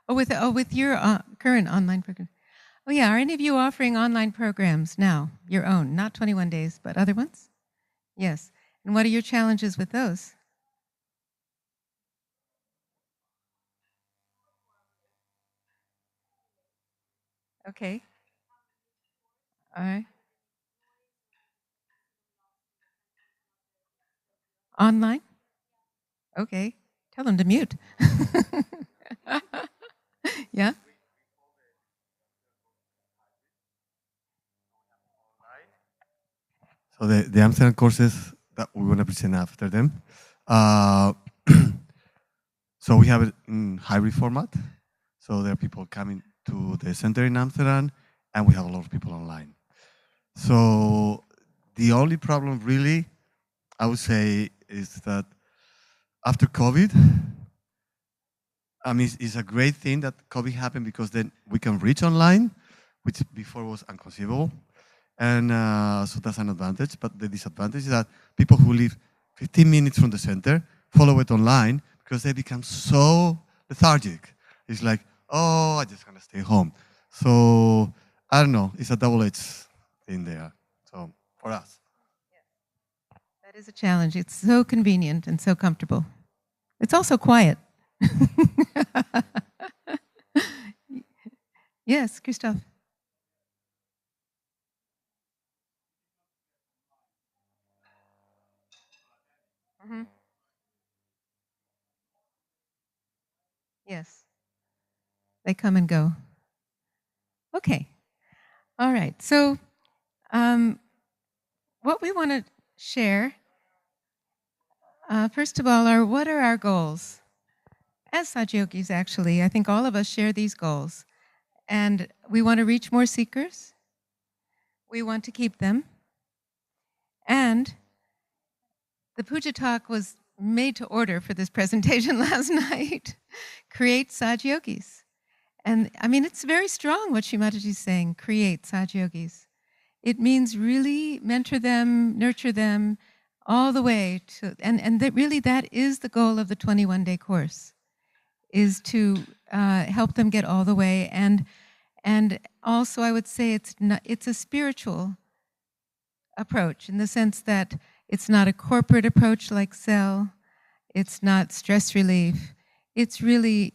with your current online program. Oh yeah, are any of you offering online programs now? Your own, not 21 days, but other ones? Yes. And what are your challenges with those? Okay. All right. Online? Okay. Tell them to mute. Yeah. So the Amsterdam courses that we're going to present after them. Uh, so we have it in hybrid format. So there are people coming to the center in Amsterdam, and we have a lot of people online. So the only problem really, I would say, is that after COVID, I mean, it's a great thing that COVID happened because then we can reach online, which before was inconceivable. And so that's an advantage. But the disadvantage is that people who live 15 minutes from the center follow it online because they become so lethargic. It's like, oh, I just want to stay home. So I don't know. It's a double-edged thing there. So for us. That is a challenge. It's so convenient and so comfortable. It's also quiet. Yes, Christophe. Mhm. Yes. They come and go. Okay. All right. So, what we want to share, first of all, are what are our goals? As Satyogis, actually, I think all of us share these goals. And we want to reach more seekers. We want to keep them. And the puja talk was made to order for this presentation last night. Create Satyogis. And I mean, it's very strong what Shrimataji is saying, create Satyogis. It means really mentor them, nurture them all the way to, and that really that is the goal of the 21-day course, is to help them get all the way. And also I would say it's a spiritual approach in the sense that it's not a corporate approach like Cell, it's not stress relief, it's really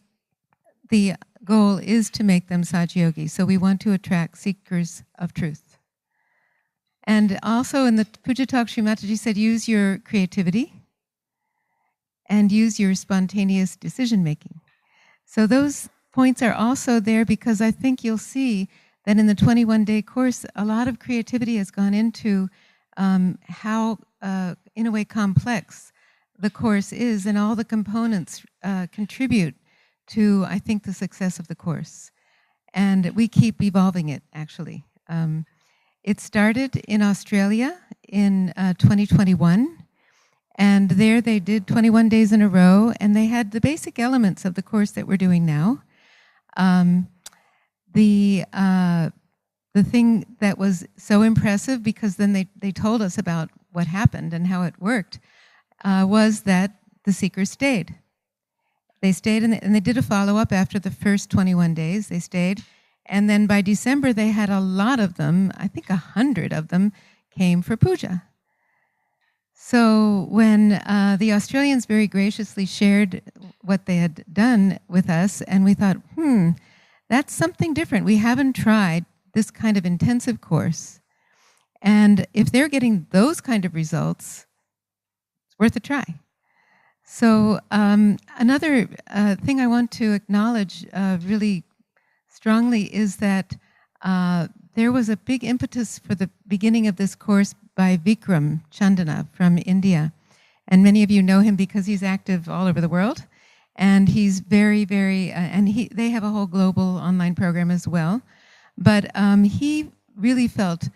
the goal is to make them Satyogis. So we want to attract seekers of truth. And also in the Puja talk, Sri Mataji said, use your creativity and use your spontaneous decision making. So those points are also there because I think you'll see that in the 21-day course, a lot of creativity has gone into how, in a way, complex the course is, and all the components contribute to, I think, the success of the course. And we keep evolving it, actually. It started in Australia in 2021, and there they did 21 days in a row, and they had the basic elements of the course that we're doing now. The thing that was so impressive, because then they told us about what happened and how it worked, was that the seekers stayed. They stayed, and they did a follow-up after the first 21 days. They stayed. And then by December, they had a lot of them, I think 100 of them, came for puja. So when the Australians very graciously shared what they had done with us, and we thought, that's something different. We haven't tried this kind of intensive course. And if they're getting those kind of results, it's worth a try. So another thing I want to acknowledge really strongly is that there was a big impetus for the beginning of this course by Vikram Chandana from India. And many of you know him because he's active all over the world. And he's very, very, they have a whole global online program as well. But he really felt,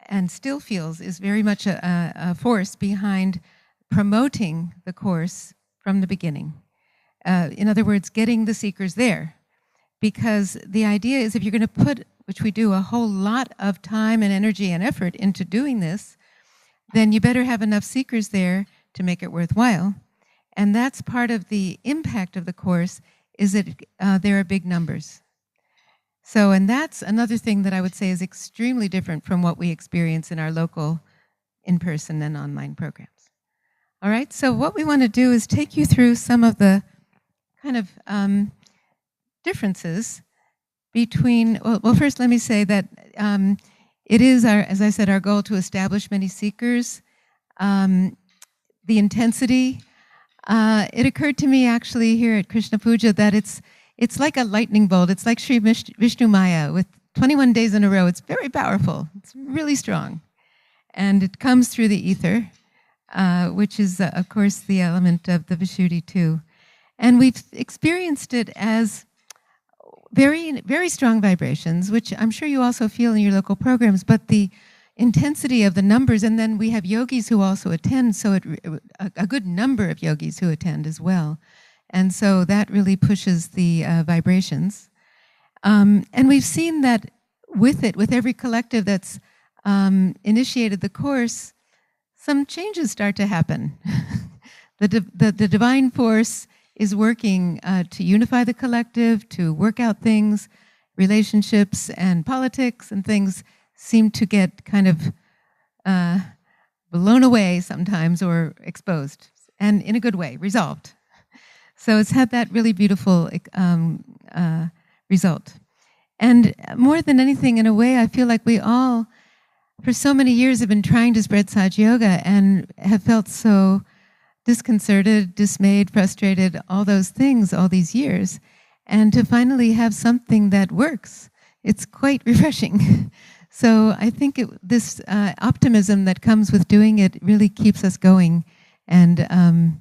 and still feels, is very much a force behind promoting the course from the beginning. In other words, getting the seekers there. Because the idea is if you're going to put, which we do, a whole lot of time and energy and effort into doing this, then you better have enough seekers there to make it worthwhile. And that's part of the impact of the course, is that there are big numbers. So, and that's another thing that I would say is extremely different from what we experience in our local in-person and online programs. All right, so what we want to do is take you through some of the kind of differences between, well, first let me say that it is, as I said, our goal to establish many seekers. The intensity, it occurred to me actually here at Krishna Puja that it's like a lightning bolt. It's like Sri Vishnu Maya with 21 days in a row. It's very powerful. It's really strong. And it comes through the ether, which is, of course, the element of the Vishuddhi too. And we've experienced it as very, very strong vibrations, which I'm sure you also feel in your local programs, but the intensity of the numbers, and then we have yogis who also attend, so a good number of yogis who attend as well. And so that really pushes the vibrations. And we've seen that with every collective that's initiated the course, some changes start to happen. The divine force is working to unify the collective, to work out things, relationships and politics and things seem to get kind of blown away sometimes or exposed, and in a good way, resolved. So it's had that really beautiful result. And more than anything, in a way, I feel like we all, for so many years, have been trying to spread Sahaja Yoga and have felt so disconcerted, dismayed, frustrated, all those things all these years. And to finally have something that works, it's quite refreshing. So I think this optimism that comes with doing it really keeps us going and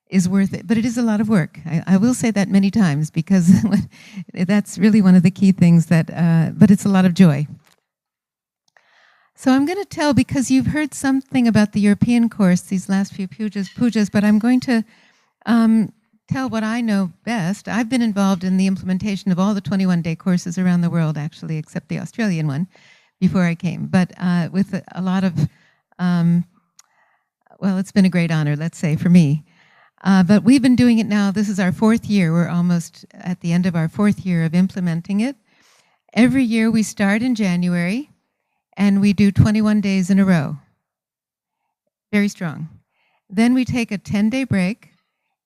is worth it. But it is a lot of work. I will say that many times because that's really one of the key things that, but it's a lot of joy. So I'm going to tell, because you've heard something about the European course these last few pujas, but I'm going to tell what I know best. I've been involved in the implementation of all the 21-day courses around the world, actually, except the Australian one before I came. But with a lot of, well, it's been a great honor, let's say, for me. But we've been doing it now. This is our 4th year. We're almost at the end of our 4th year of implementing it. Every year we start in January, and we do 21 days in a row. Very strong. Then we take a 10-day break,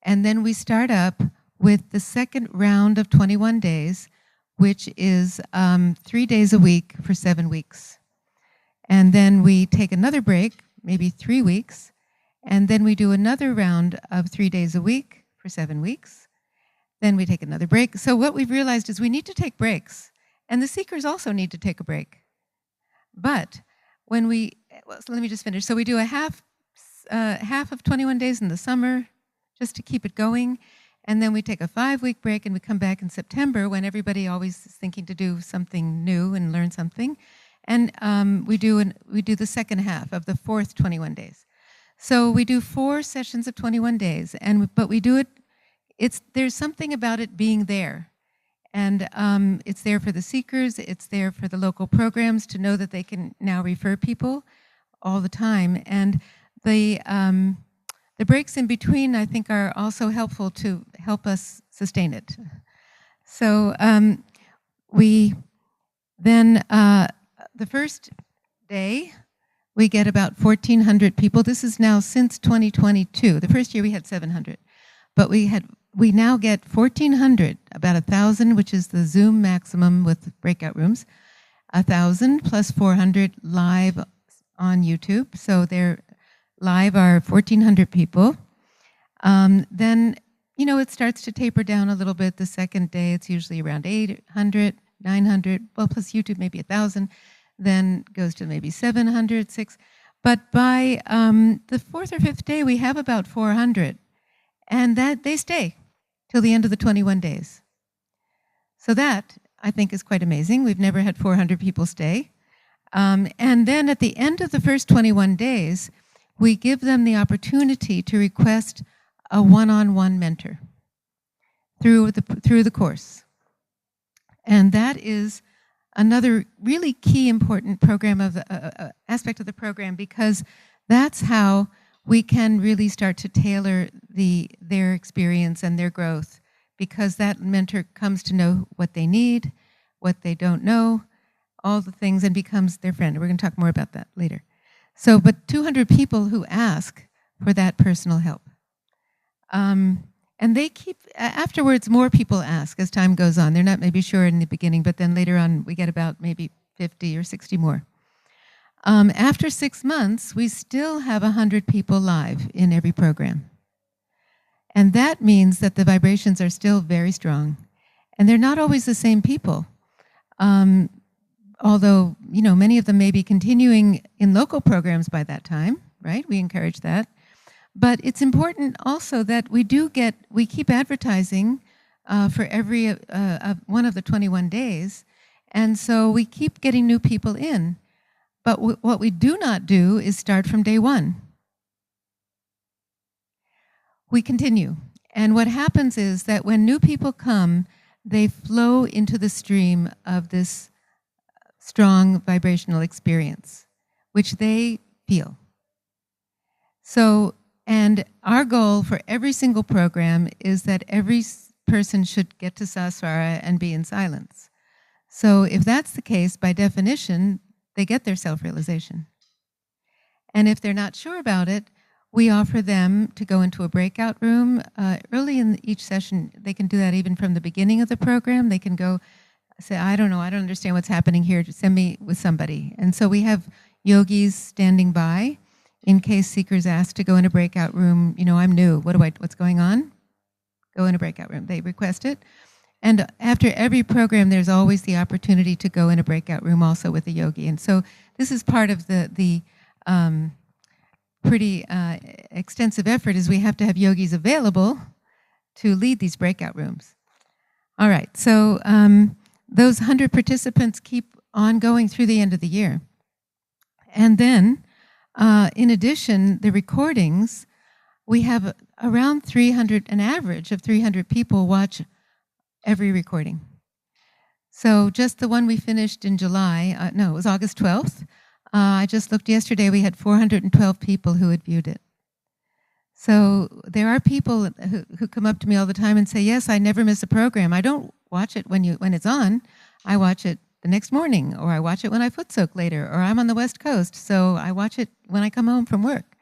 and then we start up with the second round of 21 days, which is 3 days a week for 7 weeks. And then we take another break, maybe 3 weeks, and then we do another round of 3 days a week for 7 weeks. Then we take another break. So what we've realized is we need to take breaks, and the seekers also need to take a break. But when well, so let me just finish. So we do a half of 21 days in the summer, just to keep it going. And then we take a 5-week break and we come back in September when everybody always is thinking to do something new and learn something. And we do the second half of the 4th 21 days. So we do 4 sessions of 21 days, but we do it, there's something about it being there. And it's there for the seekers, it's there for the local programs to know that they can now refer people all the time. And the breaks in between, I think, are also helpful to help us sustain it. So we then, the first day, we get about 1,400 people. This is now since 2022. The first year we had 700. But we now get 1,400, about 1,000, which is the Zoom maximum with breakout rooms, 1,000 plus 400 live on YouTube. So they're live are 1,400 people. Then, it starts to taper down a little bit. The second day, it's usually around 800, 900, well, plus YouTube, maybe 1,000. Then goes to maybe 700, 600. But by the 4th or 5th day, we have about 400. And that they stay till the end of the 21 days. So that, I think, is quite amazing. We've never had 400 people stay. And then at the end of the first 21 days, we give them the opportunity to request a one-on-one mentor through the course. And that is another really key important program of the aspect of the program, because that's how we can really start to tailor their experience and their growth because that mentor comes to know what they need, what they don't know, all the things, and becomes their friend. We're going to talk more about that later. So, but 200 people who ask for that personal help. And they keep, afterwards, more people ask as time goes on. They're not maybe sure in the beginning, but then later on we get about maybe 50 or 60 more. After 6 months, we still have 100 people live in every program. And that means that the vibrations are still very strong. And they're not always the same people. Although, you know, many of them may be continuing in local programs by that time, right? We encourage that. But it's important also that we keep advertising for every one of the 21 days. And so we keep getting new people in. But what we do not do is start from day one. We continue. And what happens is that when new people come, they flow into the stream of this strong vibrational experience, which they feel. So, and our goal for every single program is that every person should get to Sahasrara and be in silence. So if that's the case, by definition, they get their self-realization. And if they're not sure about it, we offer them to go into a breakout room. Early in each session, they can do that even from the beginning of the program. They can go say, I don't know, I don't understand what's happening here. Just send me with somebody. And so we have yogis standing by in case seekers ask to go in a breakout room. You know, I'm new. What's going on? Go in a breakout room. They request it. And after every program, there's always the opportunity to go in a breakout room also with a yogi. And so this is part of the pretty extensive effort is we have to have yogis available to lead these breakout rooms. All right, so those 100 participants keep on going through the end of the year. And then, in addition, the recordings, we have around 300, an average of 300 people watch every recording. So just the one we finished in July, no, it was August 12th. I just looked yesterday, we had 412 people who had viewed it. So there are people who come up to me all the time and say, yes, I never miss a program. I don't watch it when it's on. I watch it the next morning, or I watch it when I foot soak later, or I'm on the West Coast, so I watch it when I come home from work.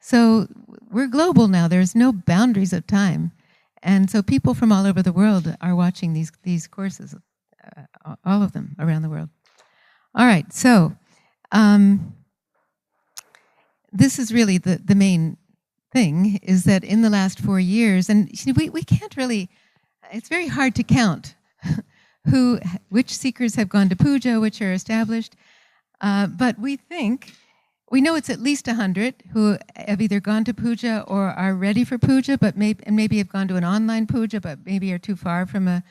So we're global now. There's no boundaries of time. And so people from all over the world are watching these courses, all of them around the world. All right, so this is really the main thing, is that in the last 4 years, and we can't really, it's very hard to count which seekers have gone to puja, which are established, but we know it's at least 100 who have either gone to puja or are ready for puja, but maybe have gone to an online puja, but maybe are too far from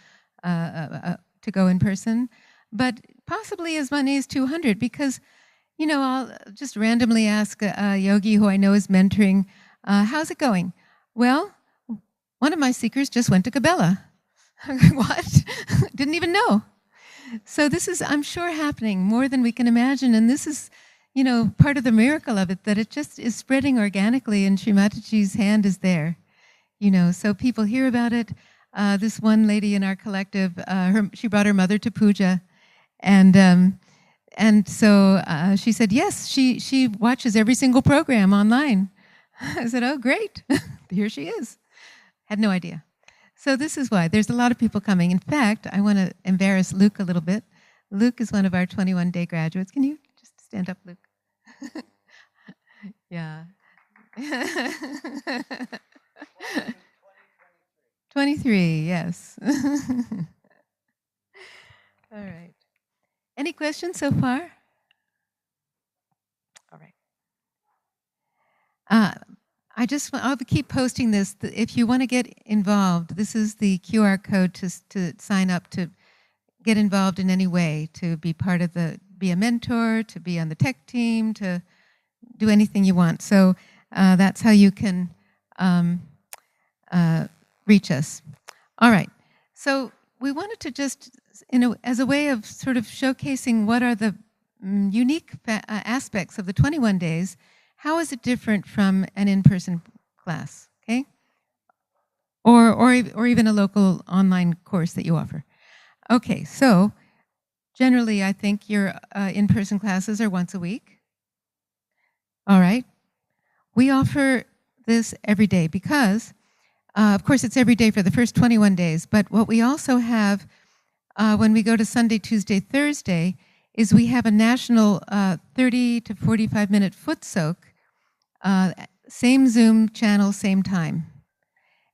to go in person. But possibly as many as 200, because, you know, I'll just randomly ask a yogi who I know is mentoring, how's it going? Well, one of my seekers just went to Cabella. What? Didn't even know. So this is, I'm sure, happening more than we can imagine, and this is, you know, part of the miracle of it, that it just is spreading organically, and Sri Mataji's hand is there, you know, so people hear about it. This one lady in our collective, she brought her mother to puja, and so she said, yes, she watches every single program online. I said, oh, great, here she is. Had no idea. So this is why there's a lot of people coming. In fact, I want to embarrass Luke a little bit. Luke is one of our 21-day graduates. Can you just stand up, Luke? Yeah. 23, yes. All right. Any questions so far? All right. I'll keep posting this. If you want to get involved, this is the QR code to sign up to get involved in any way, to be part of be a mentor, to be on the tech team, to do anything you want. So that's how you can reach us. All right. So we wanted to just, as a way of sort of showcasing what are the unique aspects of the 21 days, how is it different from an in-person class, okay? or even a local online course that you offer. Okay, so generally, I think your in-person classes are once a week. All right. We offer this every day because, of course, it's every day for the first 21 days. But what we also have when we go to Sunday, Tuesday, Thursday is we have a national 30 to 45-minute foot soak, same Zoom channel, same time.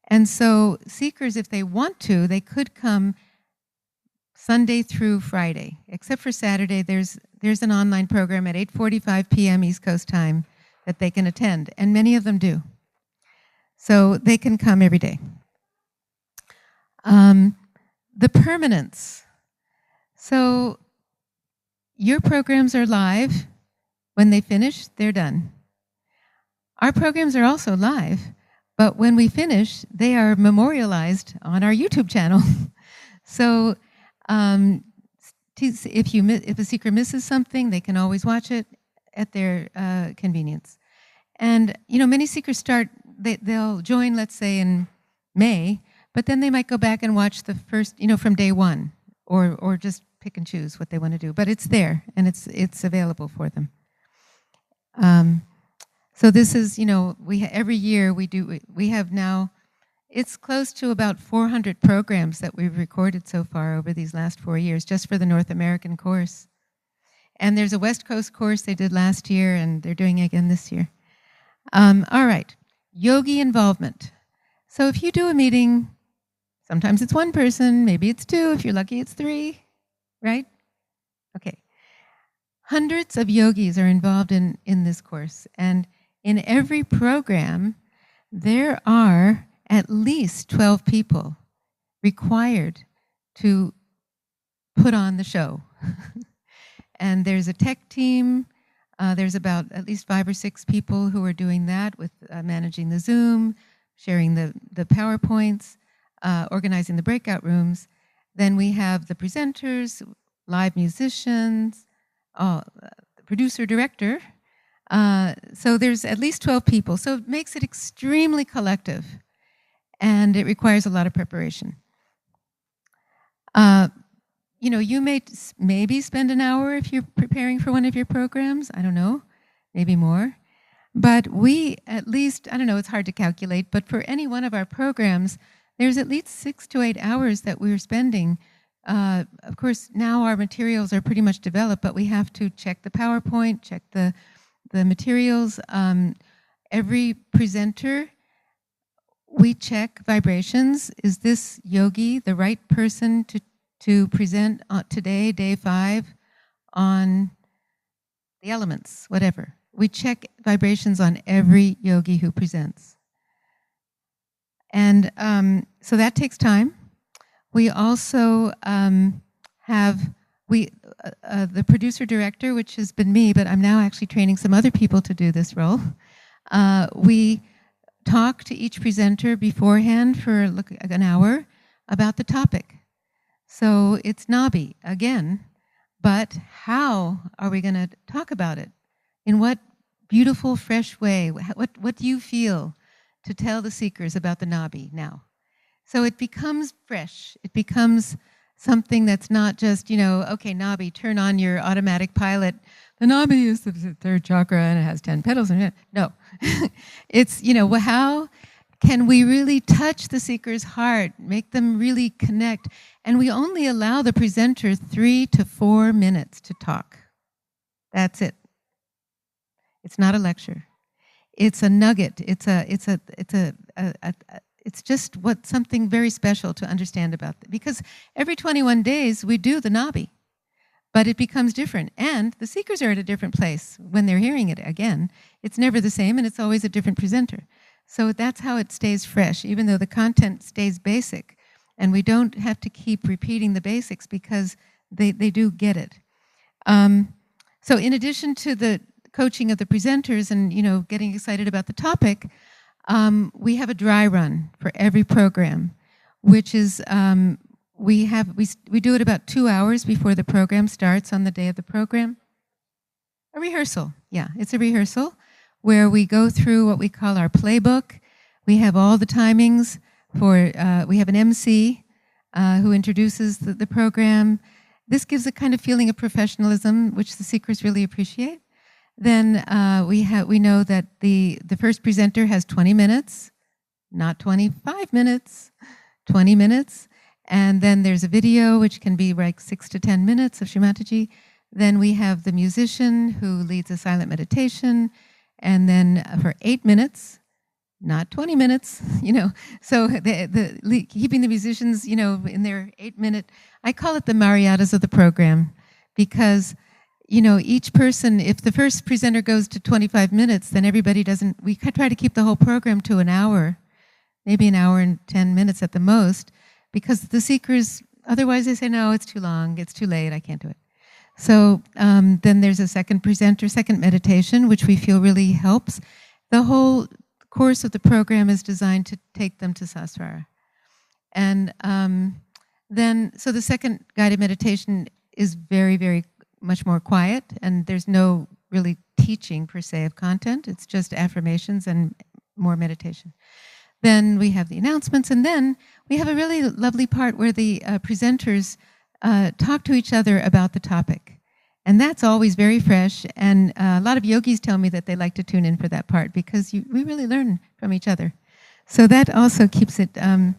And so seekers, if they want to, they could come Sunday through Friday, except for Saturday. There's an online program at 8:45 p.m. East Coast time that they can attend, and many of them do. So they can come every day. The permanence. So your programs are live. When they finish, they're done. Our programs are also live, but when we finish, they are memorialized on our YouTube channel. So if a seeker misses something, they can always watch it at their convenience. And many seekers they'll join, let's say, in May, but then they might go back and watch the first, from day one, or just pick and choose what they want to do. But it's there, and it's available for them. So this is, every year we have now, it's close to about 400 programs that we've recorded so far over these last 4 years, just for the North American course. And there's a West Coast course they did last year, and they're doing it again this year. All right, yogi involvement. So if you do a meeting, sometimes it's one person, maybe it's two, if you're lucky it's three, right? Okay. Hundreds of yogis are involved in this course, and in every program, there are at least 12 people required to put on the show. And there's a tech team. There's about at least 5 or 6 people who are doing that with managing the Zoom, sharing the PowerPoints, organizing the breakout rooms. Then we have the presenters, live musicians, the producer, director. So there's at least 12 people. So it makes it extremely collective, and it requires a lot of preparation. You may maybe spend an hour if you're preparing for one of your programs. I don't know, maybe more. But we at least, I don't know, it's hard to calculate, but for any one of our programs, there's at least 6 to 8 hours that we're spending. Of course, now our materials are pretty much developed, but we have to check the PowerPoint, check the materials. Every presenter, we check vibrations. Is this yogi the right person to present today, day 5, on the elements, whatever? We check vibrations on every yogi who presents. And so that takes time. We also have the producer director, which has been me, but I'm now actually training some other people to do this role. We talk to each presenter beforehand for an hour about the topic. So it's Nabi again, but how are we going to talk about it? In what beautiful, fresh way? What do you feel to tell the seekers about the Nabi now? So it becomes fresh. It becomes something that's not just, okay, Nabi, turn on your automatic pilot. The Nabi is the 3rd chakra and it has 10 petals. No, it's, how can we really touch the seeker's heart, make them really connect? And we only allow the presenter 3 to 4 minutes to talk. That's it. It's not a lecture. It's a nugget. It's just something very special to understand about it. Because every 21 days we do the Nabi, but it becomes different. And the seekers are at a different place when they're hearing it again. It's never the same, and it's always a different presenter. So that's how it stays fresh, even though the content stays basic. And we don't have to keep repeating the basics because they do get it. So in addition to the coaching of the presenters and, getting excited about the topic, we have a dry run for every program, which is we do it about 2 hours before the program starts on the day of the program. A rehearsal, yeah, it's a rehearsal where we go through what we call our playbook. We have all the timings. we have an MC who introduces the program. This gives a kind of feeling of professionalism, which the seekers really appreciate. Then we know that the first presenter has 20 minutes, not 25 minutes, 20 minutes. And then there's a video, which can be like 6 to 10 minutes of Shimataji. Then we have the musician who leads a silent meditation. And then for 8 minutes, not 20 minutes, So keeping the musicians, in their 8-minute, I call it the Mariadas of the program, because, each person, if the first presenter goes to 25 minutes, then everybody doesn't, we try to keep the whole program to an hour, maybe an hour and 10 minutes at the most, because the seekers, otherwise they say, no, it's too long, it's too late, I can't do it. So then there's a second presenter, second meditation, which we feel really helps. The whole course of the program is designed to take them to Sasrara. And so the second guided meditation is very, very much more quiet, and there's no really teaching per se of content. It's just affirmations and more meditation. Then we have the announcements, and then we have a really lovely part where the presenters talk to each other about the topic. And that's always very fresh, and a lot of yogis tell me that they like to tune in for that part, because we really learn from each other. So that also keeps it kind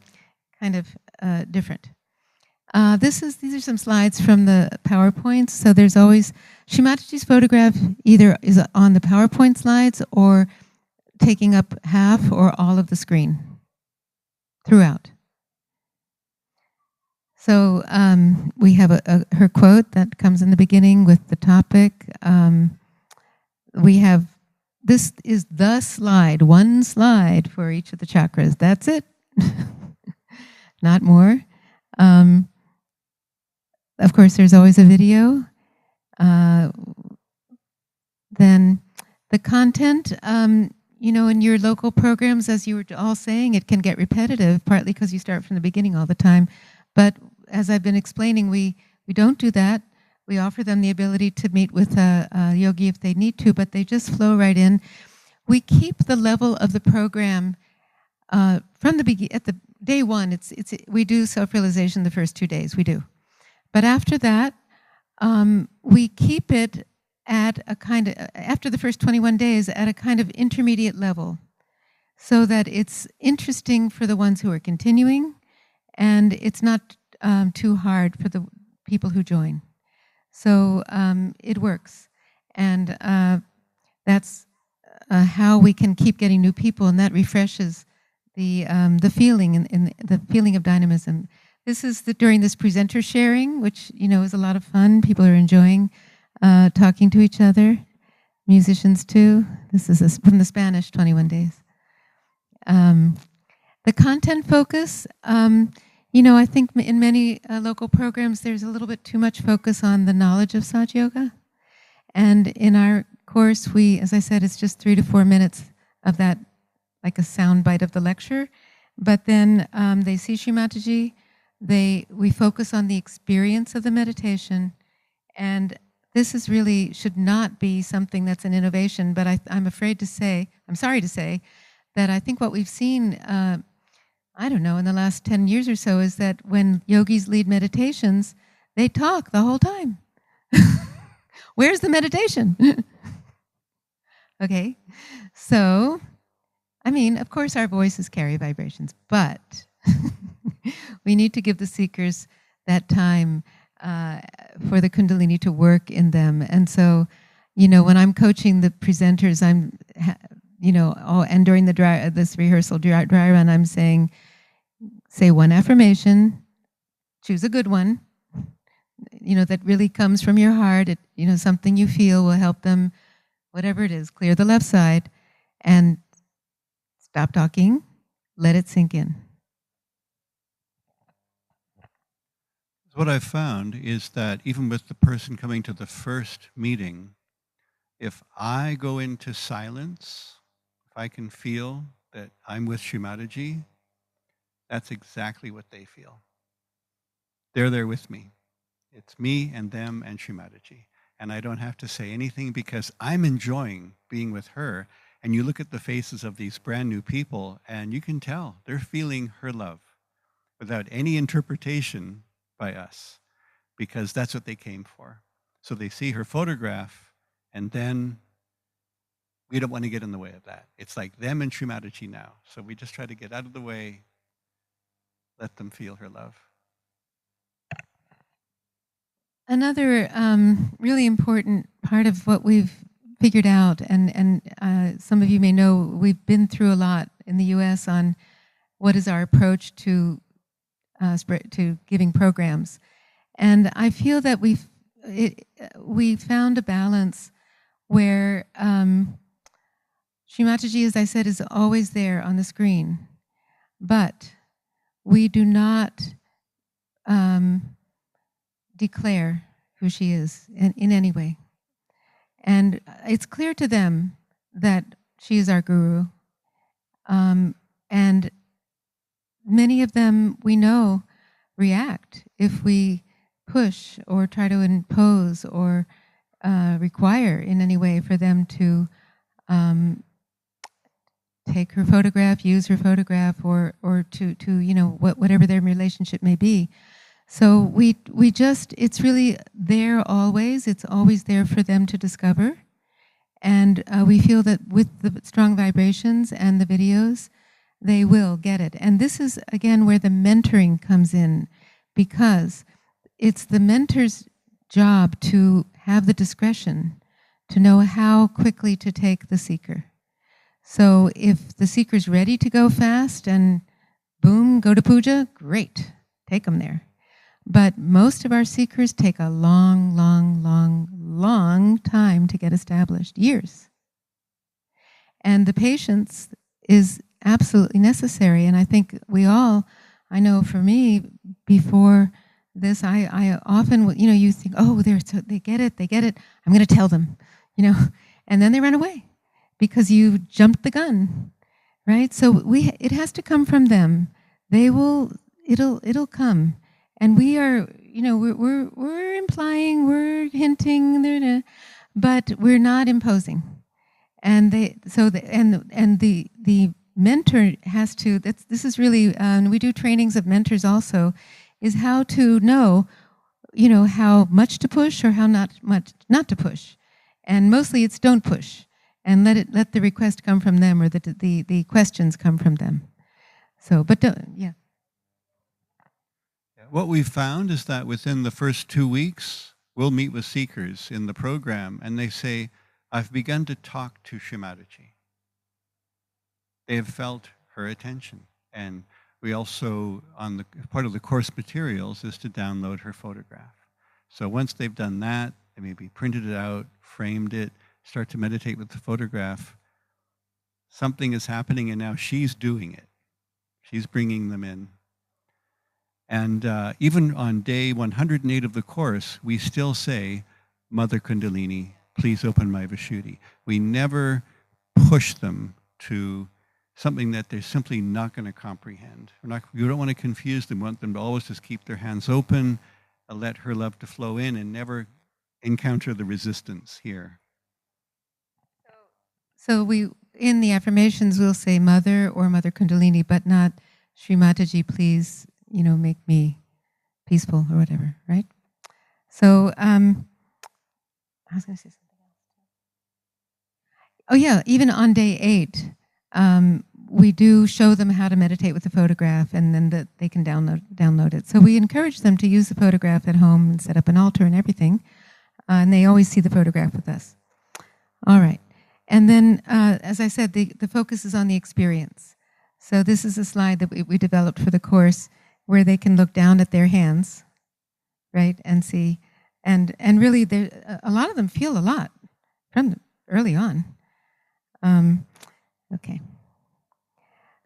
of different. These are some slides from the PowerPoints. So there's always Shimataji's photograph either is on the PowerPoint slides or taking up half or all of the screen throughout. So we have her quote that comes in the beginning with the topic. We have, this is the slide, one slide for each of the chakras. That's it. Not more. Of course, there's always a video. Then the content, in your local programs, as you were all saying, it can get repetitive, partly because you start from the beginning all the time. But as I've been explaining, we don't do that. We offer them the ability to meet with a yogi if they need to, but they just flow right in. We keep the level of the program from the beginning. At the day one, we do self-realization the first 2 days. We do. But after that, we keep it at a kind of, after the first 21 days, at a kind of intermediate level, so that it's interesting for the ones who are continuing, and it's not too hard for the people who join. So it works. And that's how we can keep getting new people, and that refreshes the feeling and the feeling of dynamism. This is during this presenter sharing, which is a lot of fun. People are enjoying talking to each other, musicians too. This is from the Spanish 21 days. The content focus, I think in many local programs there's a little bit too much focus on the knowledge of Sahaja Yoga. And in our course, as I said, it's just 3 to 4 minutes of that, like a sound bite of the lecture. But then they see Shimataji. We focus on the experience of the meditation, and this is really should not be something that's an innovation, but I'm sorry to say, that I think what we've seen, I don't know, in the last 10 years or so, is that when yogis lead meditations, they talk the whole time. Where's the meditation? Okay, so, of course our voices carry vibrations, but we need to give the seekers that time for the Kundalini to work in them. And so, when I'm coaching the presenters, and during this rehearsal dry run, I'm saying, say one affirmation, choose a good one, that really comes from your heart. Something you feel will help them, whatever it is, clear the left side, and stop talking, let it sink in. What I've found is that even with the person coming to the first meeting, if I go into silence, if I can feel that I'm with Shimataji, that's exactly what they feel. They're there with me. It's me and them and Shimataji. And I don't have to say anything because I'm enjoying being with her. And you look at the faces of these brand new people, and you can tell they're feeling her love without any interpretation by us, because that's what they came for. So they see her photograph, and then we don't want to get in the way of that. It's like them and Srimataji now. So we just try to get out of the way, let them feel her love. Another really important part of what we've figured out, and some of you may know, we've been through a lot in the U.S. on what is our approach to giving programs, and I feel that we found a balance where Sri Mataji, as I said, is always there on the screen, but we do not declare who she is in any way. And it's clear to them that she is our guru. And many of them, we know, react if we push or try to impose or require in any way for them to take her photograph, use her photograph, or to whatever their relationship may be. So we just, it's really there always. It's always there for them to discover. And we feel that with the strong vibrations and the videos, they will get it. And this is, again, where the mentoring comes in, because it's the mentor's job to have the discretion to know how quickly to take the seeker. So if the seeker's ready to go fast and boom, go to puja, great, take them there. But most of our seekers take a long, long, long, long time to get established, years. And the patience is absolutely necessary. And I think we all, I know for me, before this, I often, you think, oh, they get it, I'm going to tell them, and then they run away because you jumped the gun, right? So it has to come from them. It'll come. And we are, we're implying, we're hinting, but we're not imposing. And the mentor has to. This is really. We do trainings of mentors also, is how to know, how much to push or how not to push, and mostly it's don't push, and let the request come from them, or the questions come from them. So, but don't, yeah. What we've found is that within the first 2 weeks, we'll meet with seekers in the program, and they say, I've begun to talk to Srimataji. They have felt her attention. And we also, part of the course materials is to download her photograph. So once they've done that, they maybe printed it out, framed it, start to meditate with the photograph, something is happening, and now she's doing it. She's bringing them in. And even on day 108 of the course, we still say, Mother Kundalini, please open my Vishuddhi. We never push them to something that they're simply not going to comprehend. We don't want to confuse them. We want them to always just keep their hands open, and let her love to flow in, and never encounter the resistance here. So we, in the affirmations, we'll say Mother or Mother Kundalini, but not Sri Mataji, please, make me peaceful or whatever, right? So I was going to say something else. Oh yeah, even on day 8, we do show them how to meditate with the photograph, and then they can download it. So we encourage them to use the photograph at home and set up an altar and everything, and they always see the photograph with us. All right, and then as I said, the focus is on the experience. So this is a slide that we developed for the course, where they can look down at their hands, right, and see, and really, a lot of them feel a lot from early on. Okay.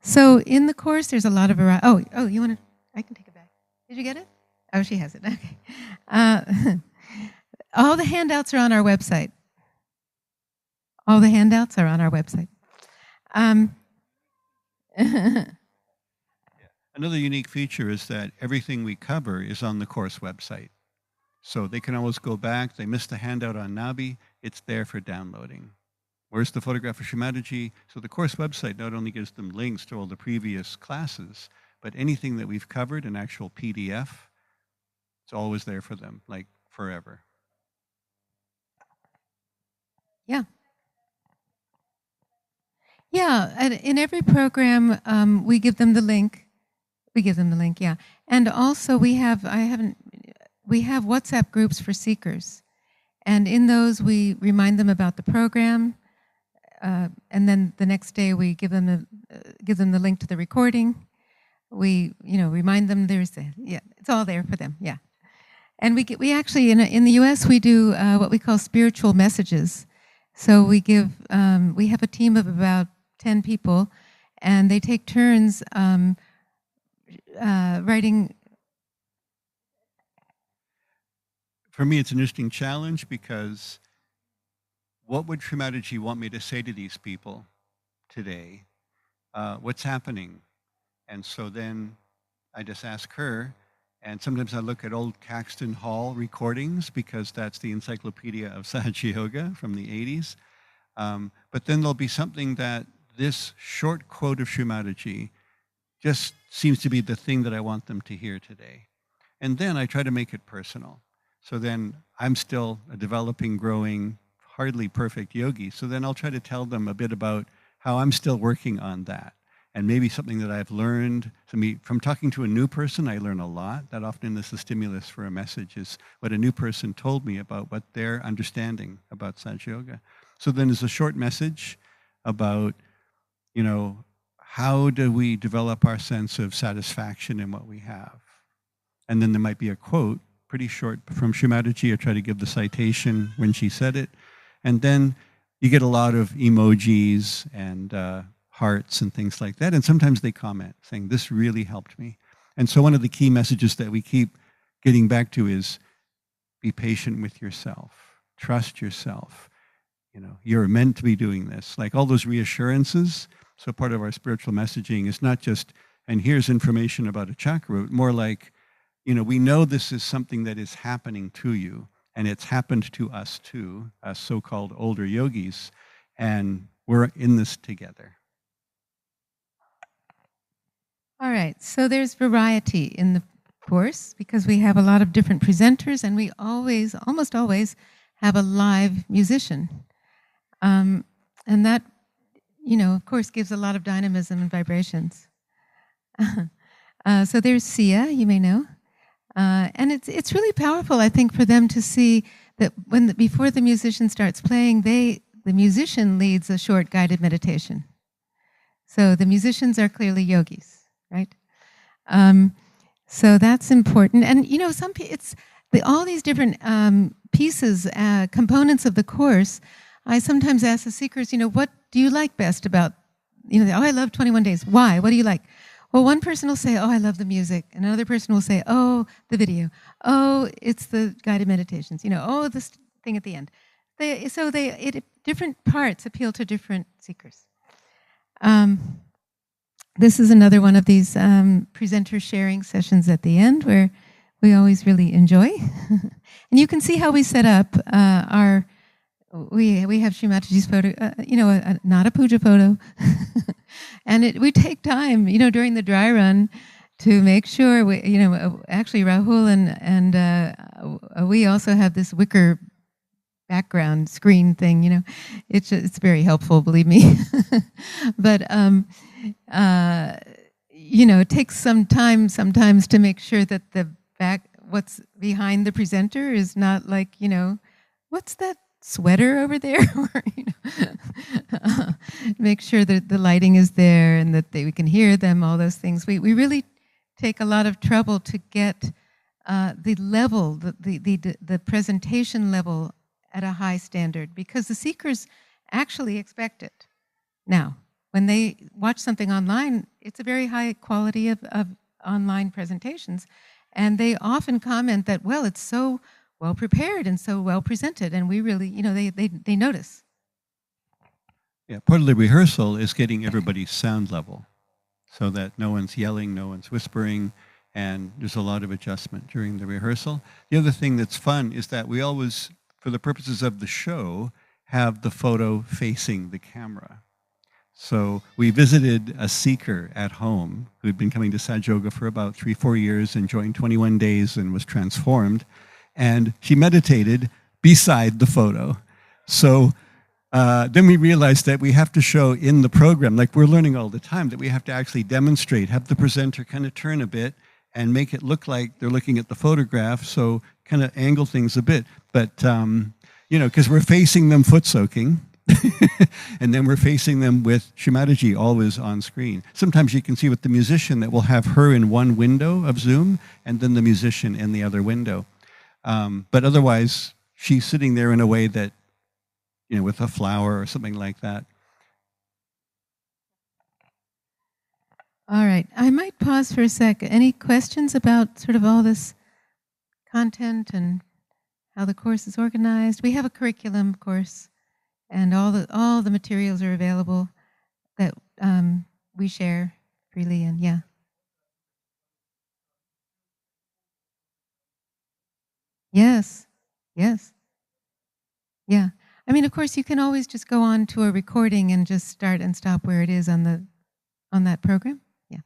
So in the course, there's a lot of variety. Oh, you want to? I can take it back. Did you get it? Oh, she has it. Okay. All the handouts are on our website. All the handouts are on our website. Another unique feature is that everything we cover is on the course website. So they can always go back. They missed the handout on Nabi. It's there for downloading Where's the photograph of Shimadaji? So the course website not only gives them links to all the previous classes, but anything that we've covered, an actual PDF, it's always there for them, like forever. Yeah. Yeah, and in every program, we give them the link. We give them the link, yeah. And also we have WhatsApp groups for seekers. And in those, we remind them about the program. And then the next day, we give them the link to the recording. We, remind them it's all there for them, yeah. And we actually, in the U.S., we do what we call spiritual messages. So we have a team of about 10 people, and they take turns writing. For me, it's an interesting challenge because what would Shrimataji want me to say to these people today? What's happening? And so then I just ask her, and sometimes I look at old Caxton Hall recordings because that's the Encyclopedia of Sahaja Yoga from the 80s. But then there'll be something that this short quote of Shrimataji just seems to be the thing that I want them to hear today. And then I try to make it personal. So then I'm still a developing, growing, hardly perfect yogi. So then I'll try to tell them a bit about how I'm still working on that. And maybe something that I've learned. From talking to a new person, I learn a lot. That often is the stimulus for a message, is what a new person told me about what they're understanding about Sahaja Yoga. So then there's a short message about, how do we develop our sense of satisfaction in what we have? And then there might be a quote, pretty short, from Shrimataji. I try to give the citation when she said it. And then you get a lot of emojis and hearts and things like that. And sometimes they comment saying, this really helped me. And so one of the key messages that we keep getting back to is be patient with yourself. Trust yourself. You're meant to be doing this. Like all those reassurances. So part of our spiritual messaging is not just, and here's information about a chakra root, more like, we know this is something that is happening to you, and it's happened to us too, us so-called older yogis, and we're in this together. All right, so there's variety in the course because we have a lot of different presenters, and we almost always, have a live musician. And that, of course, gives a lot of dynamism and vibrations. So there's Sia, you may know. And it's really powerful, I think, for them to see that before the musician starts playing, the musician leads a short guided meditation. So the musicians are clearly yogis, right? So that's important. And all these different pieces, components of the course. I sometimes ask the seekers, what do you like best about, I love 21 days. Why? What do you like? Well, one person will say, I love the music. And another person will say, the video. It's the guided meditations. This thing at the end. Different parts appeal to different seekers. This is another one of these presenter sharing sessions at the end where we always really enjoy. And you can see how we set up we have Shrimataji's photo, not a puja photo. And we take time, during the dry run to make sure, actually Rahul and we also have this wicker background screen thing, it's very helpful, believe me. But, it takes some time sometimes to make sure that what's behind the presenter is not like, what's that sweater over there? Make sure that the lighting is there and that we can hear them, all those things. We really take a lot of trouble to get the level, the presentation level at a high standard, because the seekers actually expect it. Now, when they watch something online, it's a very high quality of online presentations, and they often comment that, well, it's so well prepared and so well presented, and we really, they notice. Yeah, part of the rehearsal is getting everybody's sound level so that no one's yelling, no one's whispering, and there's a lot of adjustment during the rehearsal. The other thing that's fun is that we always, for the purposes of the show, have the photo facing the camera. So we visited a seeker at home who had been coming to Saj Yoga for about 3-4 years and joined 21 days and was transformed. And she meditated beside the photo. So then we realized that we have to show in the program, like we're learning all the time, that we have to actually demonstrate, have the presenter kind of turn a bit and make it look like they're looking at the photograph, so kind of angle things a bit. But, because we're facing them foot soaking, and then we're facing them with Shimadaji always on screen. Sometimes you can see with the musician that we'll have her in one window of Zoom and then the musician in the other window. But otherwise, she's sitting there in a way that, with a flower or something like that. All right. I might pause for a sec. Any questions about sort of all this content and how the course is organized? We have a curriculum, of course, and all the materials are available that we share freely. And yeah. Yes. Yeah. I mean, of course, you can always just go on to a recording and just start and stop where it is on that program. Yeah.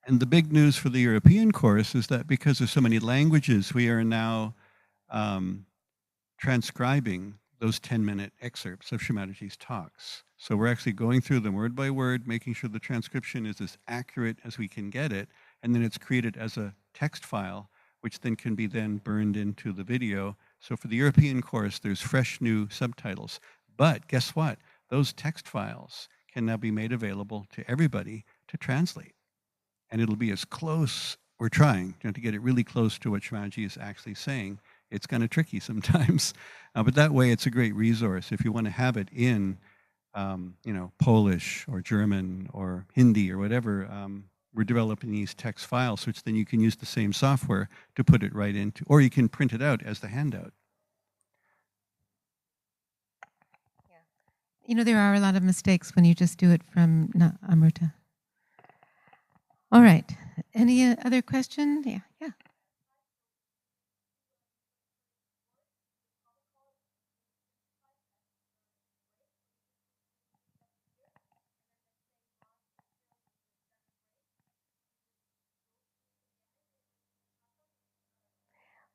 And the big news for the European course is that because there's so many languages, we are now transcribing those 10-minute excerpts of Shimadaji's talks. So we're actually going through them word by word, making sure the transcription is as accurate as we can get it, and then it's created as a text file, which then can be then burned into the video. So for the European course, there's fresh new subtitles. But guess what? Those text files can now be made available to everybody to translate. And it'll be as close, we're trying to get it really close to what Shimadaji is actually saying. It's kind of tricky sometimes, but that way it's a great resource. If you want to have it in, Polish or German or Hindi or whatever, we're developing these text files, which then you can use the same software to put it right into, or you can print it out as the handout. Yeah. There are a lot of mistakes when you just do it from Amrita. All right. Any other question? Yeah.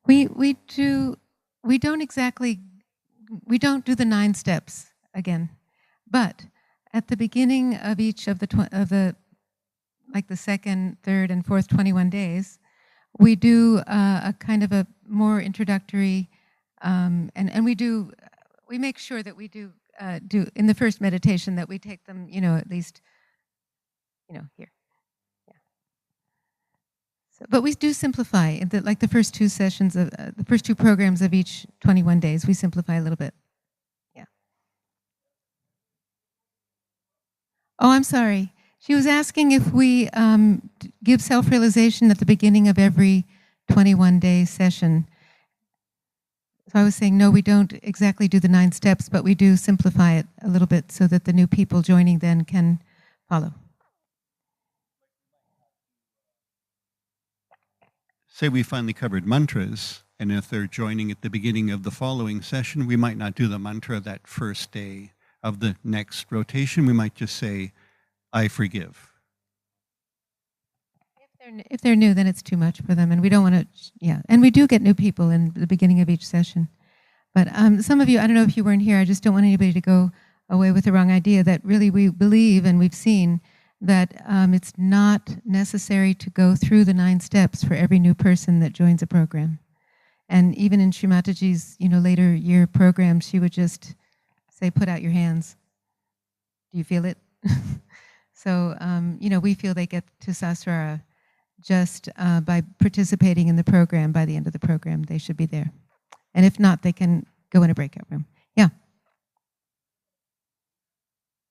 We don't do the 9 steps again, but at the beginning of each of the second, third, and fourth 21 days, we do a kind of a more introductory, and we make sure that we do in the first meditation that we take them, at least, here. But we do simplify, like the first 2 sessions of the first 2 programs of each 21 days, we simplify a little bit. Yeah. Oh, I'm sorry. She was asking if we give self-realization at the beginning of every 21-day session. So I was saying, no, we don't exactly do the 9 steps, but we do simplify it a little bit so that the new people joining then can follow. Say we finally covered mantras, and if they're joining at the beginning of the following session, we might not do the mantra that first day of the next rotation. We might just say, I forgive. If they're new, then it's too much for them, and we don't want to, and we do get new people in the beginning of each session. But some of you, I don't know if you weren't here, I just don't want anybody to go away with the wrong idea that really we believe and we've seen that it's not necessary to go through the 9 steps for every new person that joins a program. And even in Shimataji's, later year program, she would just say, put out your hands. Do you feel it? So, we feel they get to Sasrara just by participating in the program. By the end of the program, they should be there. And if not, they can go in a breakout room. Yeah.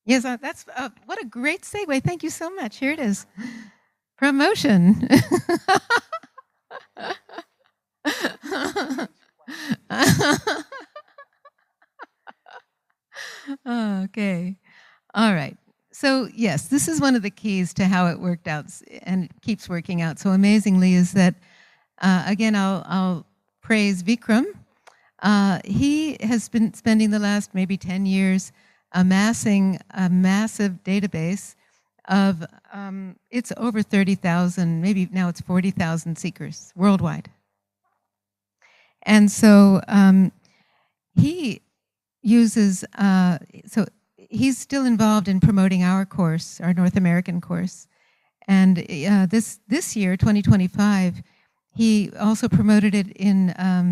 Yes, that's what a great segue. Thank you so much. Here it is. Promotion. Okay. All right. So yes, this is one of the keys to how it worked out and it keeps working out so amazingly is that, again, I'll praise Vikram. He has been spending the last maybe 10 years amassing a massive database of, it's over 30,000, maybe now it's 40,000 seekers worldwide. And so he uses, so he's still involved in promoting our course, our North American course. And this year, 2025, he also promoted it in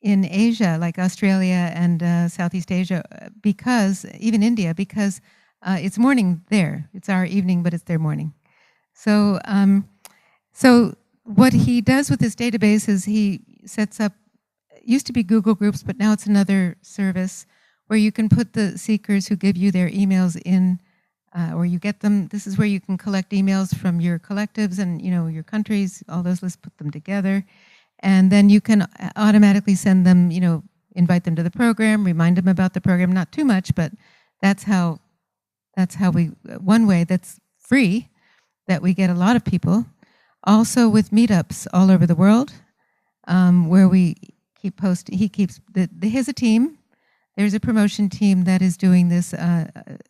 Asia, like Australia and Southeast Asia, because, even India, because it's morning there. It's our evening, but it's their morning. So, so what he does with this database is he sets up, it used to be Google Groups, but now it's another service where you can put the seekers who give you their emails in, or you get them. This is where you can collect emails from your collectives and your countries, all those lists, put them together. And then you can automatically send them, invite them to the program, remind them about the program, not too much, but that's how we, one way that's free, that we get a lot of people. Also with meetups all over the world, where we keep posting, he keeps, he has a team, there's a promotion team that is doing this,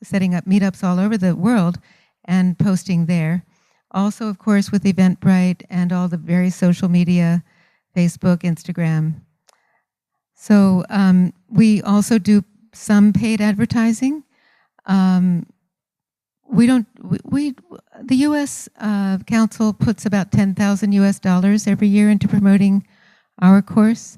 setting up meetups all over the world and posting there. Also, of course, with Eventbrite and all the various social media, Facebook, Instagram. So we also do some paid advertising. The U.S. Council puts about $10,000 US every year into promoting our course.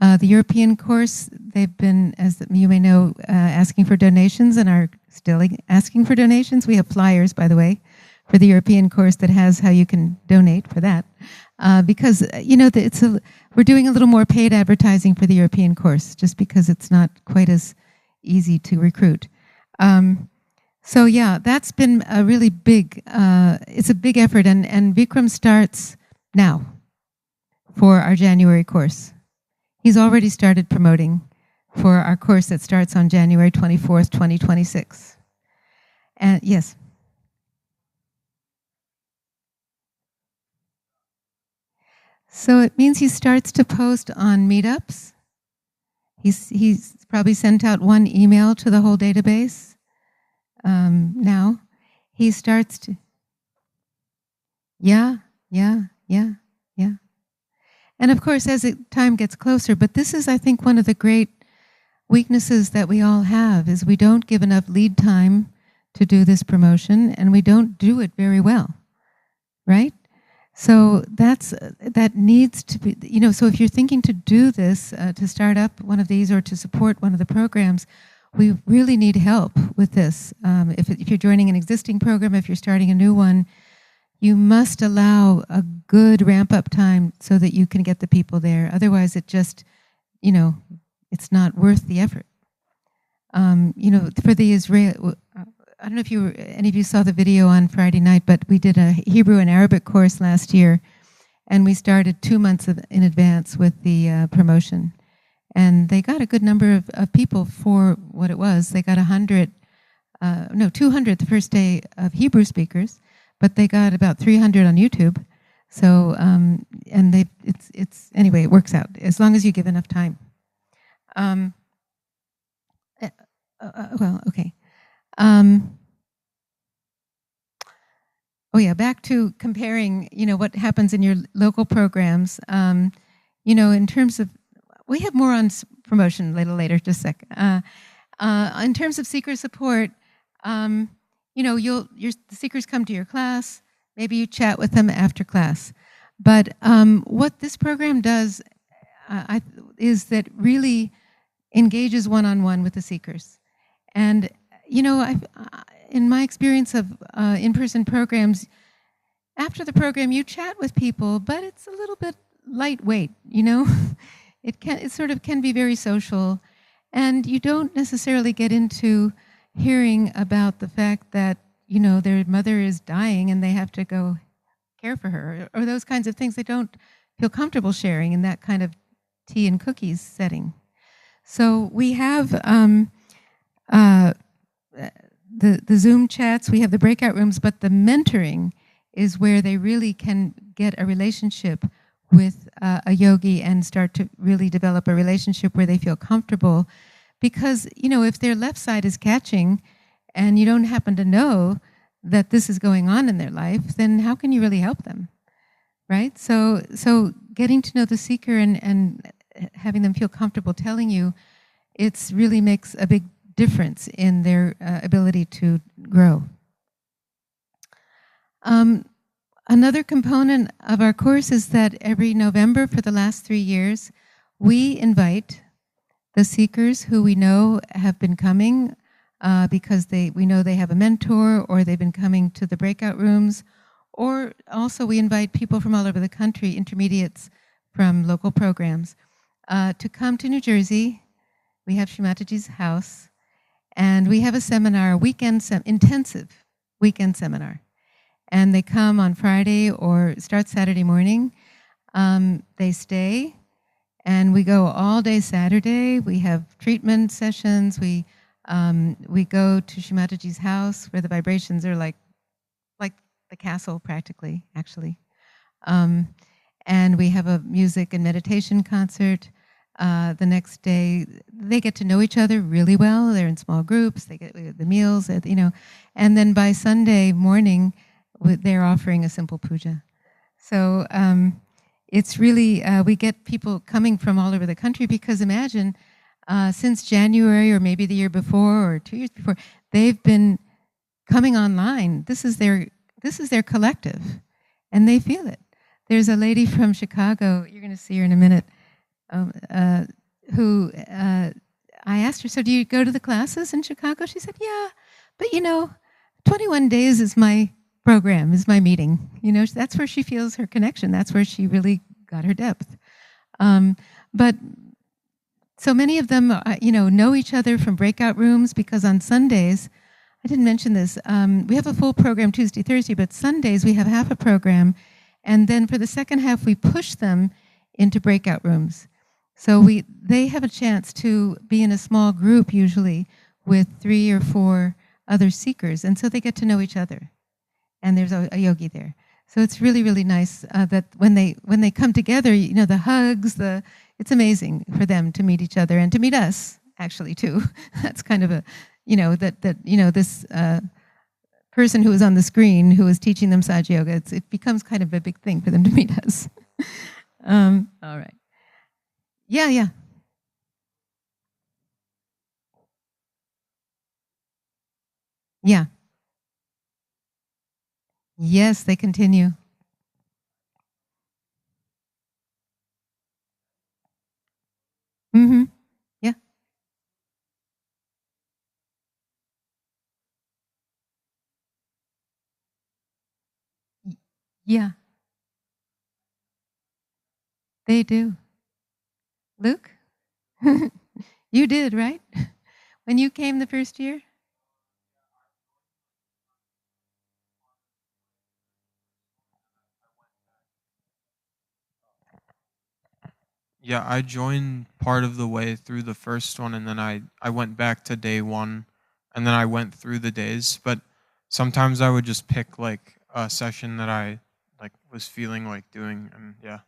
The European course, they've been, as you may know, asking for donations and are still asking for donations. We have flyers, by the way, for the European course that has how you can donate for that. Because, we're doing a little more paid advertising for the European course, just because it's not quite as easy to recruit. So yeah, that's been a really big, it's a big effort, and Vikram starts now for our January course. He's already started promoting for our course that starts on January 24th, 2026. And yes. So it means he starts to post on meetups. He's probably sent out one email to the whole database. Now he starts to, yeah. And of course, as time gets closer, but this is, I think, one of the great weaknesses that we all have, is we don't give enough lead time to do this promotion, and we don't do it very well, right? So that needs to be, so if you're thinking to do this, to start up one of these or to support one of the programs, we really need help with this. If you're joining an existing program, if you're starting a new one, you must allow a good ramp-up time so that you can get the people there. Otherwise, it just, it's not worth the effort. For the Israel, I don't know if any of you saw the video on Friday night, but we did a Hebrew and Arabic course last year, and we started 2 months in advance with the promotion. And they got a good number of people for what it was. They got 200 the first day of Hebrew speakers, but they got about 300 on YouTube. So, and anyway, it works out as long as you give enough time. Well, okay. Back to comparing, what happens in your local programs. In terms of, we have more on promotion a little later, just a sec. In terms of seeker support, the seekers come to your class, maybe you chat with them after class. But what this program does is that really engages one-on-one with the seekers. And, in my experience of in-person programs, after the program you chat with people, but it's a little bit lightweight, It sort of can be very social, and you don't necessarily get into hearing about the fact that, their mother is dying and they have to go care for her, or those kinds of things. They don't feel comfortable sharing in that kind of tea and cookies setting. So we have the Zoom chats, we have the breakout rooms, but the mentoring is where they really can get a relationship with a yogi and start to really develop a relationship where they feel comfortable. Because, if their left side is catching and you don't happen to know that this is going on in their life, then how can you really help them? Right? So getting to know the seeker and having them feel comfortable telling you, it really makes a big difference in their ability to grow. Another component of our course is that every November for the last 3 years, we invite the seekers who we know have been coming because we know they have a mentor, or they've been coming to the breakout rooms, or also we invite people from all over the country, intermediates from local programs, to come to New Jersey. We have Shimataji's house, and we have a seminar, intensive weekend seminar. And they come on Friday or start Saturday morning. They stay, and we go all day Saturday. We have treatment sessions. We go to Shimataji's house where the vibrations are like the castle practically, actually. And we have a music and meditation concert. The next day, they get to know each other really well. They're in small groups. They get the meals, and then by Sunday morning, they're offering a simple puja. So it's really, we get people coming from all over the country, because imagine, since January or maybe the year before or 2 years before, they've been coming online. This is their collective, and they feel it. There's a lady from Chicago, you're going to see her in a minute, who I asked her, so do you go to the classes in Chicago? She said, yeah, but 21 days is my program, is my meeting. That's where she feels her connection. That's where she really got her depth. But so many of them, know each other from breakout rooms, because on Sundays, I didn't mention this, we have a full program Tuesday, Thursday, but Sundays we have half a program, and then for the second half we push them into breakout rooms. So they have a chance to be in a small group, usually with 3 or 4 other seekers, and so they get to know each other. And there's a yogi there. So it's really, really nice that when they come together, the hugs, it's amazing for them to meet each other and to meet us, actually, too. That's kind of a, this person who is on the screen who is teaching them Sahaja Yoga, it becomes kind of a big thing for them to meet us. All right. Yeah. Yeah. Yes, they continue. Mm-hmm. Yeah. Yeah, they do. Luke? You did, right? When you came the first year? Yeah, I joined part of the way through the first one, and then I went back to day one, and then I went through the days. But sometimes I would just pick like a session that I like was feeling like doing, and yeah.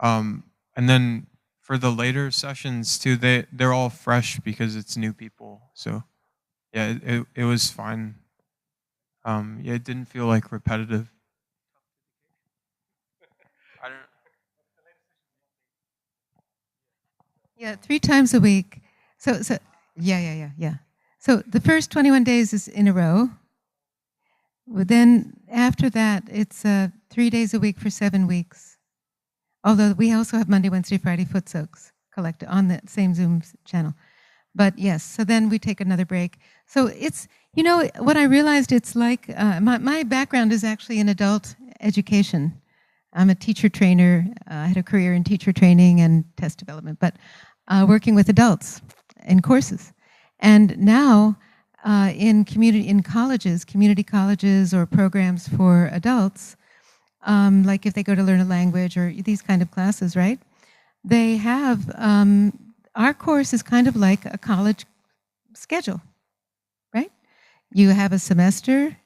And then for the later sessions too, they're all fresh because it's new people. So yeah, it was fine. Yeah, it didn't feel like repetitive. I don't. Yeah, 3 times a week. So yeah. So the first 21 days is in a row. But then after that, it's 3 days a week for 7 weeks. Although we also have Monday, Wednesday, Friday foot soaks collected on the same Zoom channel. But yes, so then we take another break. So it's, what I realized, it's like, my background is actually in adult education. I'm a teacher trainer. I had a career in teacher training and test development, but working with adults in courses. And now in colleges, community colleges or programs for adults, like if they go to learn a language or these kind of classes, right? They have, our course is kind of like a college schedule, right? You have a semester,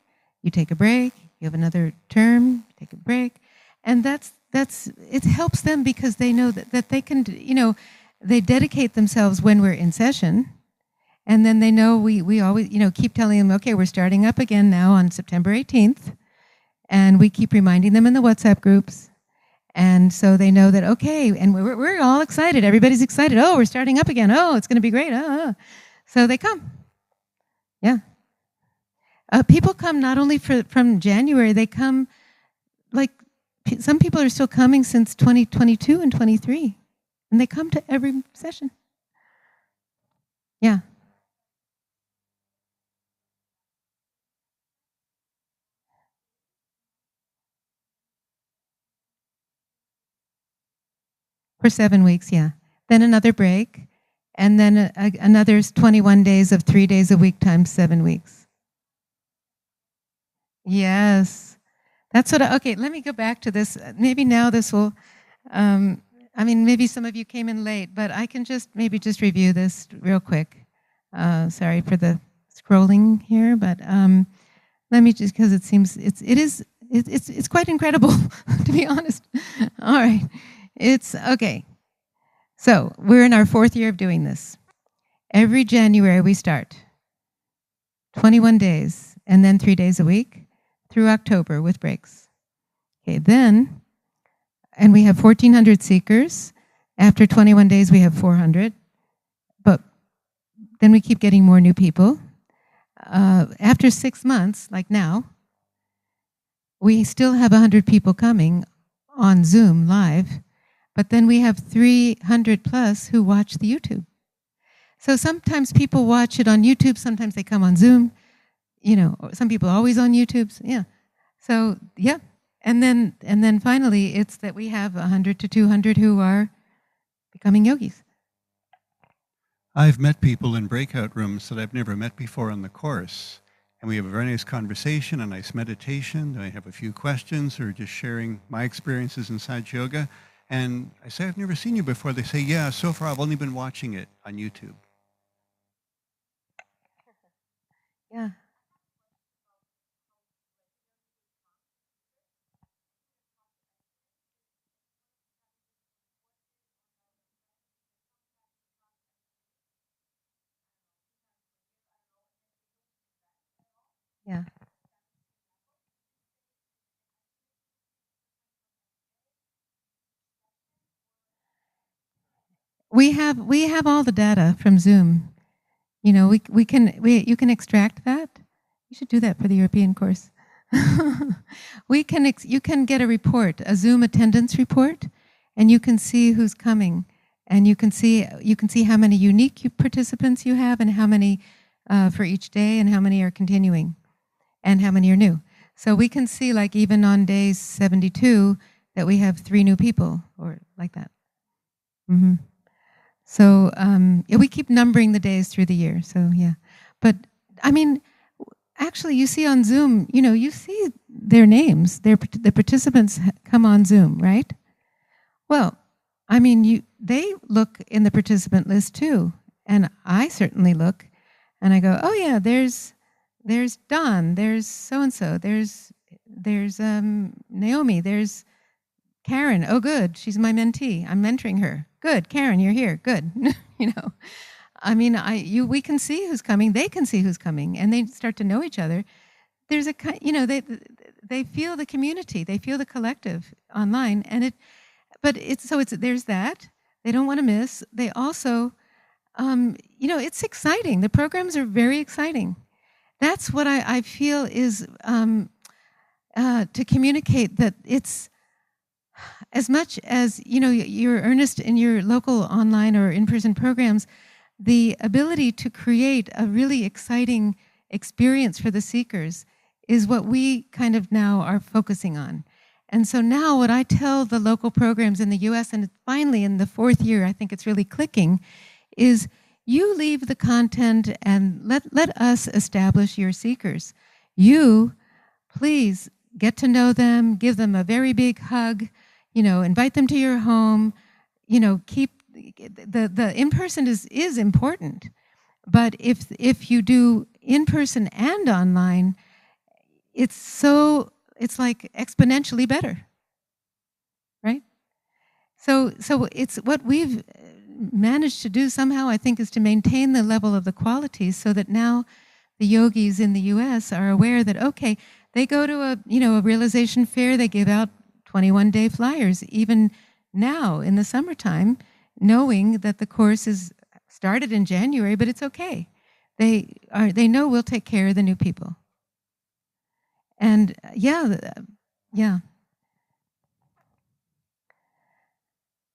you take a break, you have another term, take a break, and that's it helps them because they know that they can, they dedicate themselves when we're in session. And then they know we always, keep telling them, okay, we're starting up again now on September 18th. And we keep reminding them in the WhatsApp groups. And so they know that, okay, and we're all excited. Everybody's excited. Oh, we're starting up again. Oh, it's going to be great. So they come. Yeah. People come not only from January, they come, like, some people are still coming since 2022 and 23. And they come to every session. Yeah. For 7 weeks, yeah. Then another break, and then another 21 days of 3 days a week times 7 weeks. Yes. That's what okay, let me go back to this. Maybe now this will, maybe some of you came in late, but I can just review this real quick. Sorry for the scrolling here, but let me just, because it seems, it's quite incredible, to be honest. All right. It's okay. So we're in our 4th year of doing this. Every January we start 21 days and then 3 days a week through October with breaks. Okay, then, and we have 1,400 seekers. After 21 days we have 400, but then we keep getting more new people. After 6 months, like now, we still have 100 people coming on Zoom live. But then we have 300 plus who watch the YouTube. So sometimes people watch it on YouTube, sometimes they come on Zoom, some people always on YouTube. Yeah. So, yeah. And then finally, it's that we have 100 to 200 who are becoming yogis. I've met people in breakout rooms that I've never met before on the course. And we have a very nice conversation, a nice meditation. I have a few questions or just sharing my experiences in Saj Yoga. And I say, I've never seen you before. They say, yeah, so far I've only been watching it on YouTube. Yeah. Yeah. We have all the data from Zoom. You can extract that. You should do that for the European course. You can get a report, a Zoom attendance report, and you can see who's coming, and you can see how many unique participants you have, and how many for each day, and how many are continuing, and how many are new. So we can see, like, even on day 72 that we have 3 new people, or like that. Mm-hmm. So we keep numbering the days through the year. So yeah, but actually, you see on Zoom, you see their names. The participants come on Zoom, right? Well, they look in the participant list too, and I certainly look, and I go, oh yeah, there's Don, there's so and so, there's Naomi, there's Karen. Oh, good, she's my mentee. I'm mentoring her. Good, Karen, you're here. Good, we can see who's coming. They can see who's coming, and they start to know each other. There's they feel the community, they feel the collective online, and there's that. They don't want to miss. They also, it's exciting. The programs are very exciting. That's what I feel is to communicate that it's. As much as you're earnest in your local online or in-person programs, the ability to create a really exciting experience for the seekers is what we kind of now are focusing on. And so now what I tell the local programs in the US, and finally in the 4th year, I think it's really clicking, is you leave the content and let us establish your seekers. You, please get to know them, give them a very big hug, invite them to your home, keep the in-person is important, but if you do in-person and online, it's like exponentially better, So it's what we've managed to do somehow, I think, is to maintain the level of the quality so that now the yogis in the US are aware that, okay, they go to a realization fair, they give out 21-day flyers, even now in the summertime, knowing that the course is started in January, but it's okay. They know we'll take care of the new people. And yeah.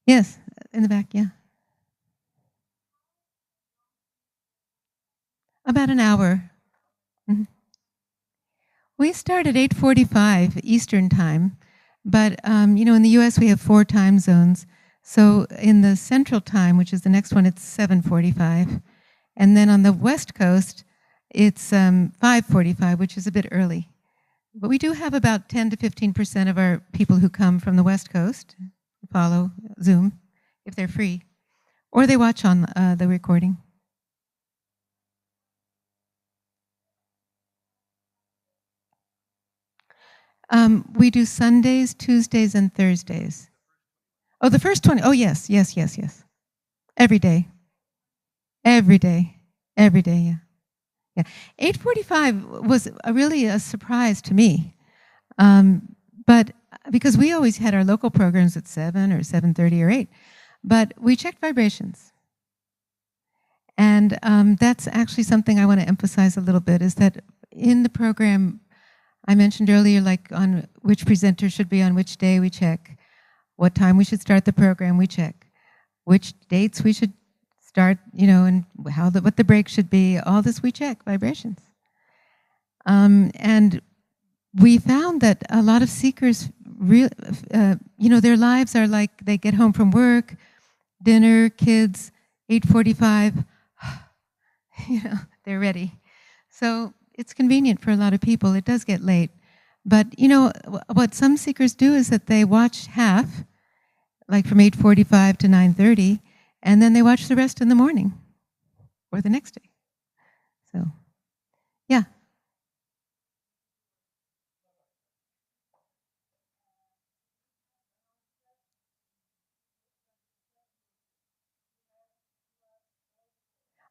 Yes, in the back, yeah. About an hour. Mhm. We start at 8:45 Eastern time, but in the U.S. we have 4 time zones. So in the Central time, which is the next one, it's 7:45, and then on the West Coast, it's 5:45, which is a bit early. But we do have about 10 to 15% of our people who come from the West Coast follow Zoom if they're free, or they watch on the recording. We do Sundays, Tuesdays, and Thursdays. Oh, the first 20. Oh, yes. Every day. Every day. Every day, yeah. Yeah. 8:45 was really a surprise to me. But because we always had our local programs at 7 or 7:30 or 8. But we checked vibrations. And that's actually something I want to emphasize a little bit, is that in the program, I mentioned earlier, like on which presenter should be on which day, we check. What time we should start the program, we check. Which dates we should start, and what the break should be. All this we check, vibrations. And we found that a lot of seekers, their lives are like they get home from work, dinner, kids, 8:45, they're ready. So it's convenient for a lot of people. It does get late. But, what some seekers do is that they watch half, like from 8:45 to 9:30, and then they watch the rest in the morning or the next day. So, yeah.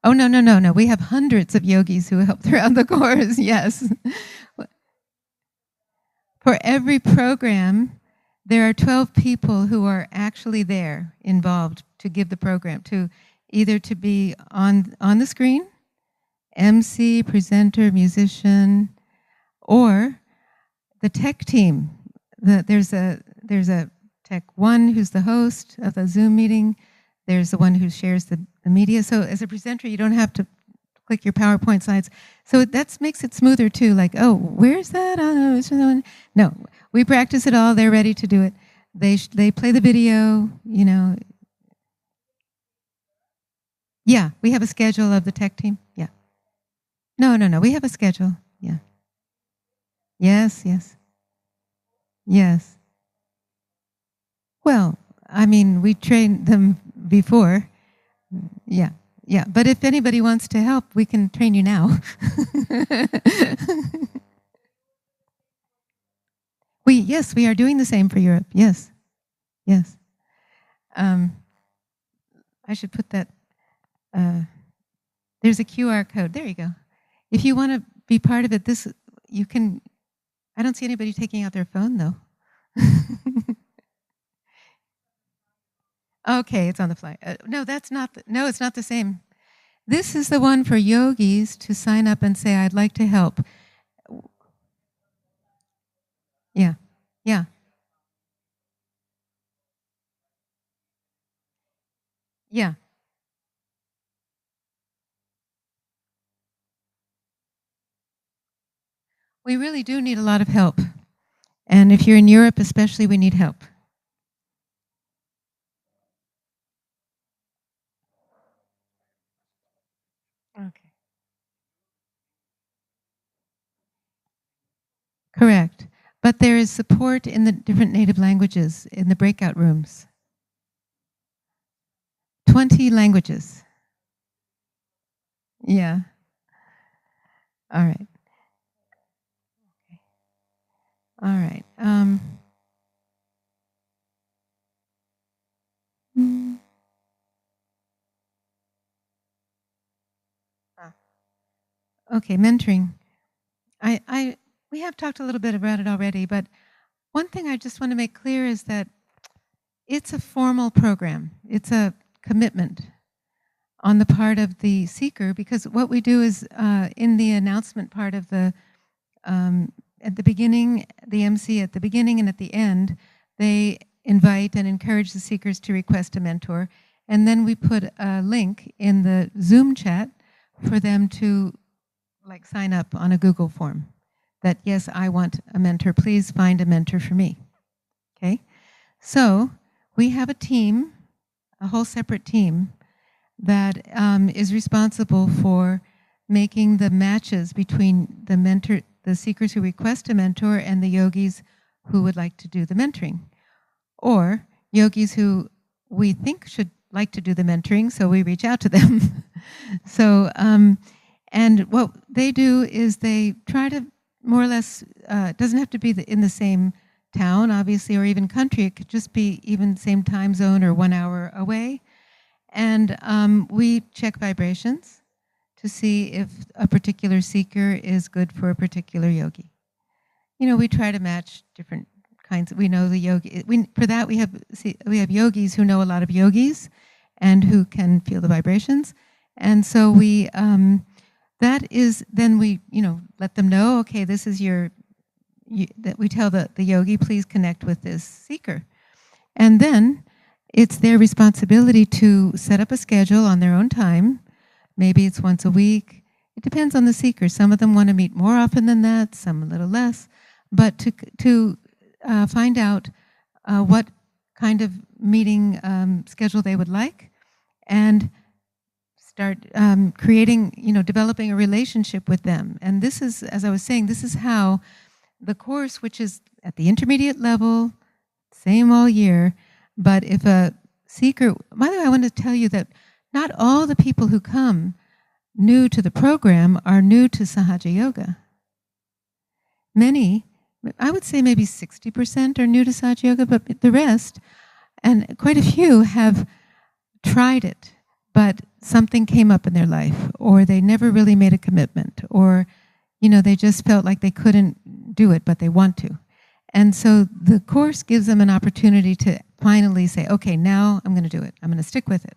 Oh, no. We have hundreds of yogis who help throughout the course, yes. For every program, there are 12 people who are actually there, involved, to give the program, to either to be on the screen, MC, presenter, musician, or the tech team. There's a tech one who's the host of the Zoom meeting. There's the one who shares the media. So as a presenter, you don't have to click your PowerPoint slides. So that makes it smoother too. Like, oh, where's that? No, we practice it all. They're ready to do it. They play the video. Yeah, we have a schedule of the tech team. Yeah. No. We have a schedule. Yeah. Yes. Well, I mean, we trained them before. Yeah. But if anybody wants to help, we can train you now. We are doing the same for Europe. Yes. I should put that. There's a QR code. There you go. If you want to be part of it, you can. I don't see anybody taking out their phone though. Okay, it's on the fly. No, that's not. No, it's not the same. This is the one for yogis to sign up and say, "I'd like to help." Yeah. We really do need a lot of help. And if you're in Europe especially, we need help. Okay. Correct. But there is support in the different native languages in the breakout rooms. 20 languages. Yeah. All right. All right. Okay, mentoring. We have talked a little bit about it already, but one thing I just want to make clear is that it's a formal program. It's a commitment on the part of the seeker, because what we do is in the announcement part of the at the beginning, the MC at the beginning and at the end, they invite and encourage the seekers to request a mentor, and then we put a link in the Zoom chat for them to like sign up on a Google form that, yes, I want a mentor, please find a mentor for me. Okay, so we have a team, a whole separate team that is responsible for making the matches between the mentor, the seekers who request a mentor, and the yogis who would like to do the mentoring, or yogis who we think should like to do the mentoring, so we reach out to them. So, and what they do is they try to more or less, it doesn't have to be in the same town, obviously, or even country. It could just be even same time zone or 1 hour away. And we check vibrations to see if a particular seeker is good for a particular yogi. You know, we try to match different kinds. We know the yogi. For that, we have yogis who know a lot of yogis, and who can feel the vibrations. And so we that is then we let them know. Okay, this is that we tell the yogi, please connect with this seeker, and then it's their responsibility to set up a schedule on their own time. Maybe it's once a week. It depends on the seeker. Some of them want to meet more often than that, some a little less. But to find out what kind of meeting schedule they would like, and start creating, developing a relationship with them. And this is, as I was saying, this is how the course, which is at the intermediate level, same all year. But if a seeker, by the way, I want to tell you that not all the people who come new to the program are new to Sahaja Yoga. Many, I would say maybe 60% are new to Sahaja Yoga, but the rest, and quite a few, have tried it, but something came up in their life, or they never really made a commitment, or they just felt like they couldn't do it, but they want to. And so the course gives them an opportunity to finally say, okay, now I'm going to do it. I'm going to stick with it.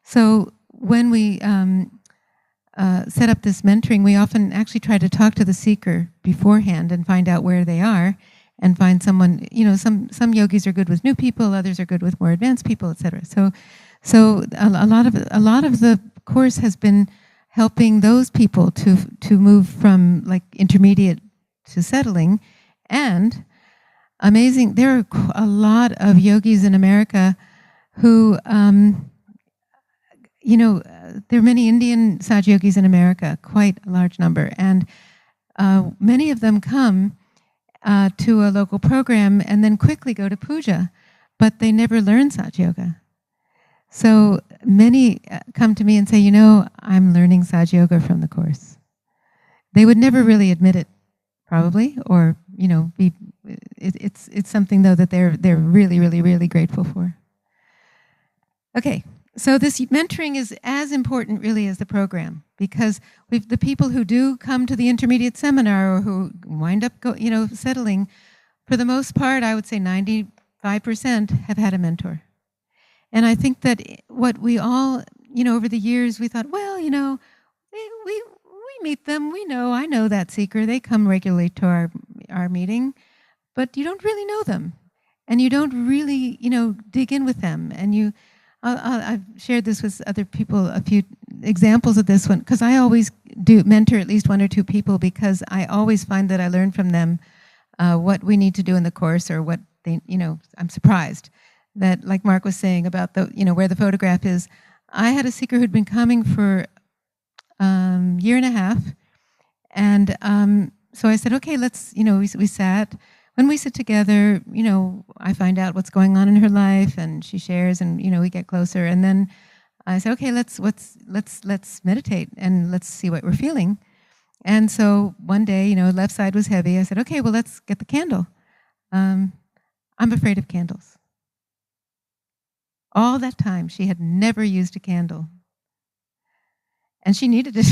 So when we set up this mentoring, we often actually try to talk to the seeker beforehand and find out where they are, and find someone, some yogis are good with new people, others are good with more advanced people, etc. So a lot of the course has been helping those people to move from like intermediate to settling. And amazing, there are a lot of yogis in America who, there are many Indian Sahaja Yogis in America, quite a large number, and many of them come to a local program and then quickly go to puja, but they never learn Sahaja Yoga. So many come to me and say, I'm learning Sahaja Yoga from the course. They would never really admit it, probably, or it's something though that they're really, really, really grateful for. Okay, so this mentoring is as important really as the program, because the people who do come to the intermediate seminar, or who wind up settling, for the most part, I would say 95% have had a mentor. And I think that what we all, over the years, we thought, well, we meet them, I know that seeker, they come regularly to our meeting, but you don't really know them, and you don't really, dig in with them. And I've shared this with other people, a few examples of this one, because I always do mentor at least one or two people, because I always find that I learn from them what we need to do in the course, or what they, I'm surprised that, like Mark was saying about where the photograph is. I had a seeker who'd been coming for year and a half, and so I said, okay, let's, we sat. When we sit together, I find out what's going on in her life, and she shares, and we get closer. And then I said, okay, let's meditate, and let's see what we're feeling. And so one day, left side was heavy. I said, okay, well, let's get the candle. I'm afraid of candles. All that time, she had never used a candle, and she needed it.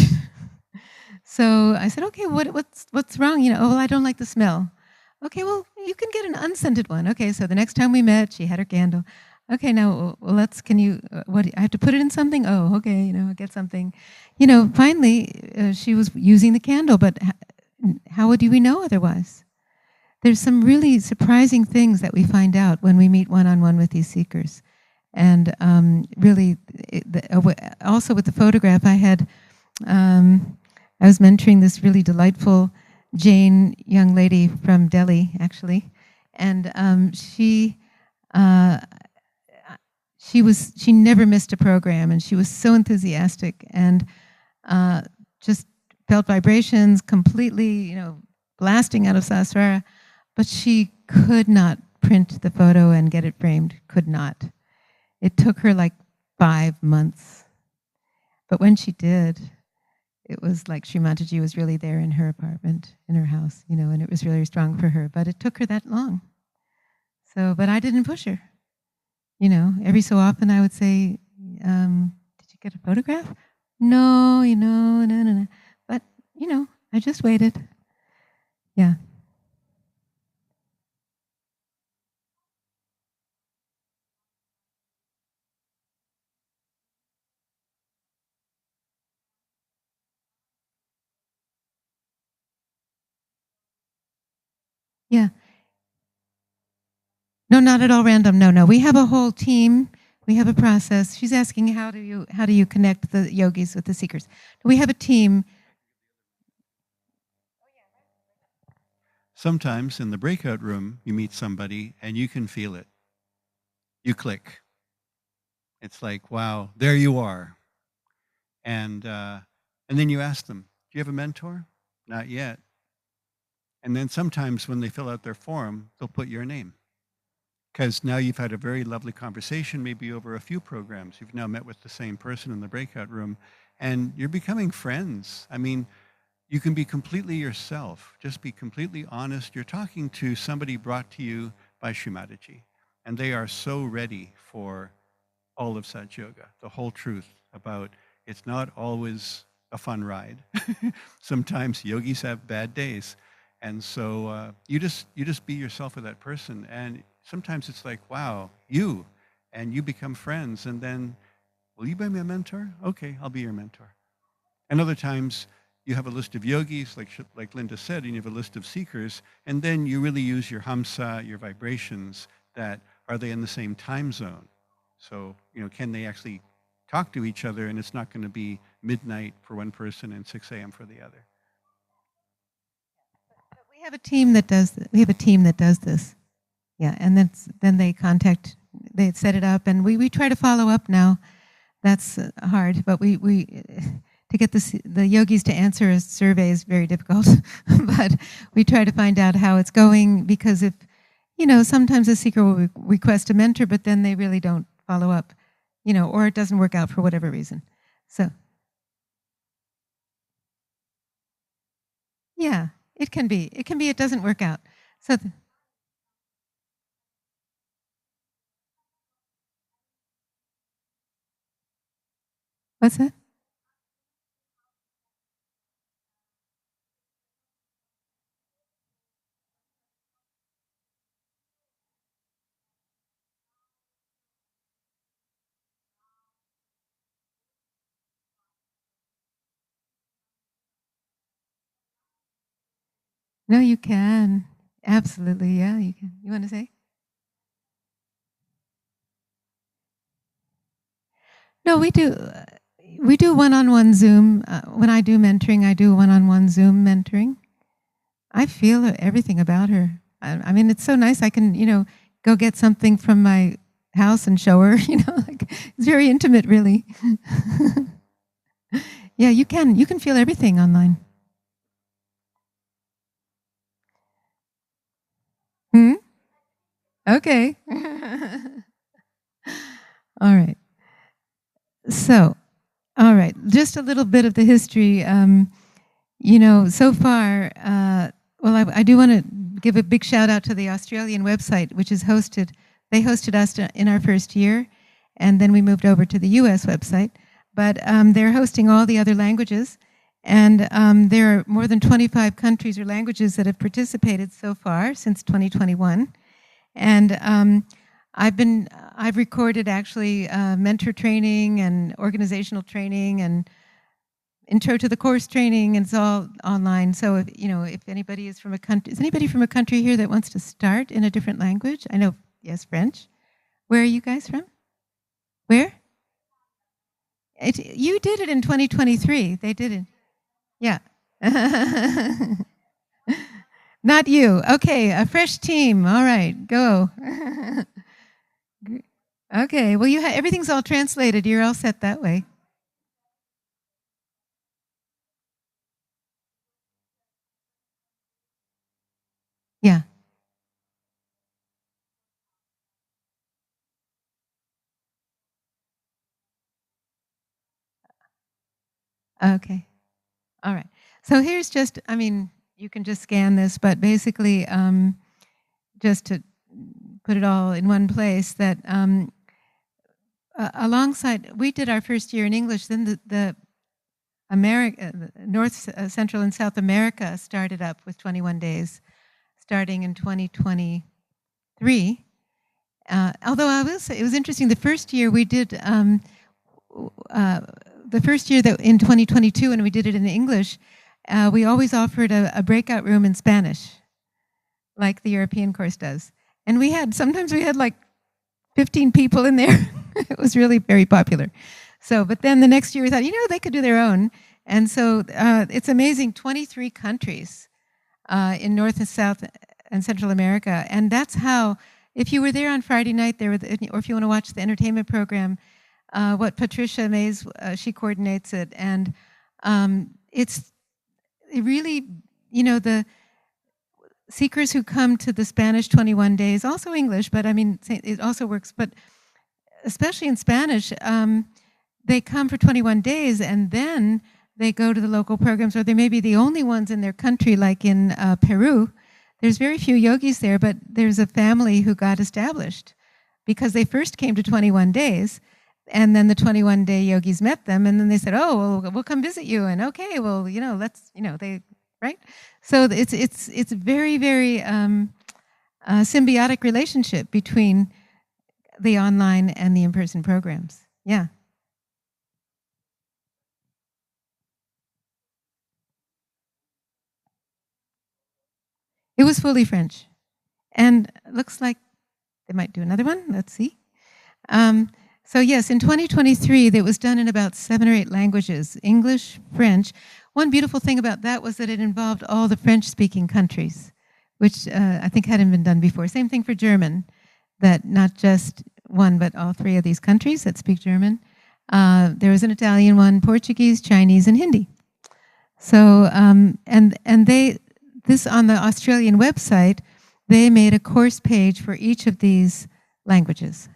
So I said, okay, what's wrong? Oh, well, I don't like the smell. Okay, well, you can get an unscented one. Okay, so the next time we met, she had her candle. Okay, now, well, I have to put it in something? Oh, okay, get something. Finally, she was using the candle, but how would we know otherwise? There's some really surprising things that we find out when we meet one-on-one with these seekers. And really, also with the photograph, I was mentoring this really delightful Jain young lady from Delhi, actually, and she never missed a program, and she was so enthusiastic and just felt vibrations completely, blasting out of Sahasrara, but she could not print the photo and get it framed. Could not. It took her like 5 months, but when she did, it was like Sri Mataji was really there in her apartment, in her house, and it was really strong for her. But it took her that long. So, but I didn't push her. Every so often I would say, did you get a photograph? No, no. But, I just waited. Yeah. Yeah. No, not at all random. No. We have a whole team. We have a process. She's asking how do you connect the yogis with the seekers? We have a team. Sometimes in the breakout room, you meet somebody and you can feel it. You click. It's like, wow, there you are. And then you ask them, do you have a mentor? Not yet. And then sometimes when they fill out their form, they'll put your name. Because now you've had a very lovely conversation, maybe over a few programs. You've now met with the same person in the breakout room, and you're becoming friends. I mean, you can be completely yourself. Just be completely honest. You're talking to somebody brought to you by Sri Mataji, and they are so ready for all of Sat Yoga, the whole truth about it's not always a fun ride. Sometimes yogis have bad days. And so you just be yourself with that person. And sometimes it's like, wow, and you become friends. And then, will you be my mentor? Okay, I'll be your mentor. And other times you have a list of yogis, like Linda said, and you have a list of seekers. And then you really use your hamsa, your vibrations, that are they in the same time zone? So, can they actually talk to each other, and it's not going to be midnight for one person and 6 a.m. for the other. We have a team that does this. We have a team that does this. Yeah, and then they set it up, and we try to follow up now. That's hard, but we to get the yogis to answer a survey is very difficult. But we try to find out how it's going, because if sometimes a seeker will request a mentor, but then they really don't follow up, or it doesn't work out for whatever reason. So yeah, it can be it doesn't work out. So what's that? No, you can. Absolutely, yeah, you can. You want to say? No, we do. We do one-on-one Zoom. When I do mentoring, I do one-on-one Zoom mentoring. I feel everything about her. I mean, it's so nice. I can, go get something from my house and show her. It's very intimate, really. Yeah, you can feel everything online. Okay. All right. So, all right, just a little bit of the history. So far, I do want to give a big shout out to the Australian website, which is they hosted us in our first year, and then we moved over to the US website. But they're hosting all the other languages, And there are more than 25 countries or languages that have participated so far since 2021. And I've recorded actually mentor training and organizational training and intro to the course training, and it's all online. So if anybody is from a country, is anybody from a country here that wants to start in a different language? I know, yes, French. Where are you guys from? Where? You did it in 2023. They did it. Yeah. Not you. Okay, a fresh team. All right, go. Okay, well, everything's all translated. You're all set that way. Yeah. Okay. All right. So here's just, I mean, you can just scan this, but basically, just to put it all in one place, that alongside, we did our first year in English, then the North, Central, and South America started up with 21 days, starting in 2023. Although I will say, it was interesting, the first year we did, the first year that in 2022, when we did it in English, we always offered a breakout room in Spanish, like the European course does. And sometimes we had like 15 people in there. It was really very popular. So, but then the next year we thought, they could do their own. And so it's amazing, 23 countries in North and South and Central America. And that's how, if you were there on Friday night, or if you want to watch the entertainment program, what Patricia Mays, she coordinates it. And it really, the seekers who come to the Spanish 21 days, also English, but I mean, it also works, but especially in Spanish, they come for 21 days and then they go to the local programs, or they may be the only ones in their country, like in Peru. There's very few yogis there, but there's a family who got established because they first came to 21 days, and then the 21-day yogis met them, and then they said, oh, well, we'll come visit you, and okay, well, let's, right? So it's very, very symbiotic relationship between the online and the in-person programs. Yeah. It was fully French. And it looks like they might do another one. Let's see. So yes, in 2023, it was done in about 7 or 8 languages, English, French. One beautiful thing about that was that it involved all the French-speaking countries, which I think hadn't been done before. Same thing for German, that not just one, but all 3 of these countries that speak German. There was an Italian one, Portuguese, Chinese, and Hindi. So, this on the Australian website, they made a course page for each of these languages.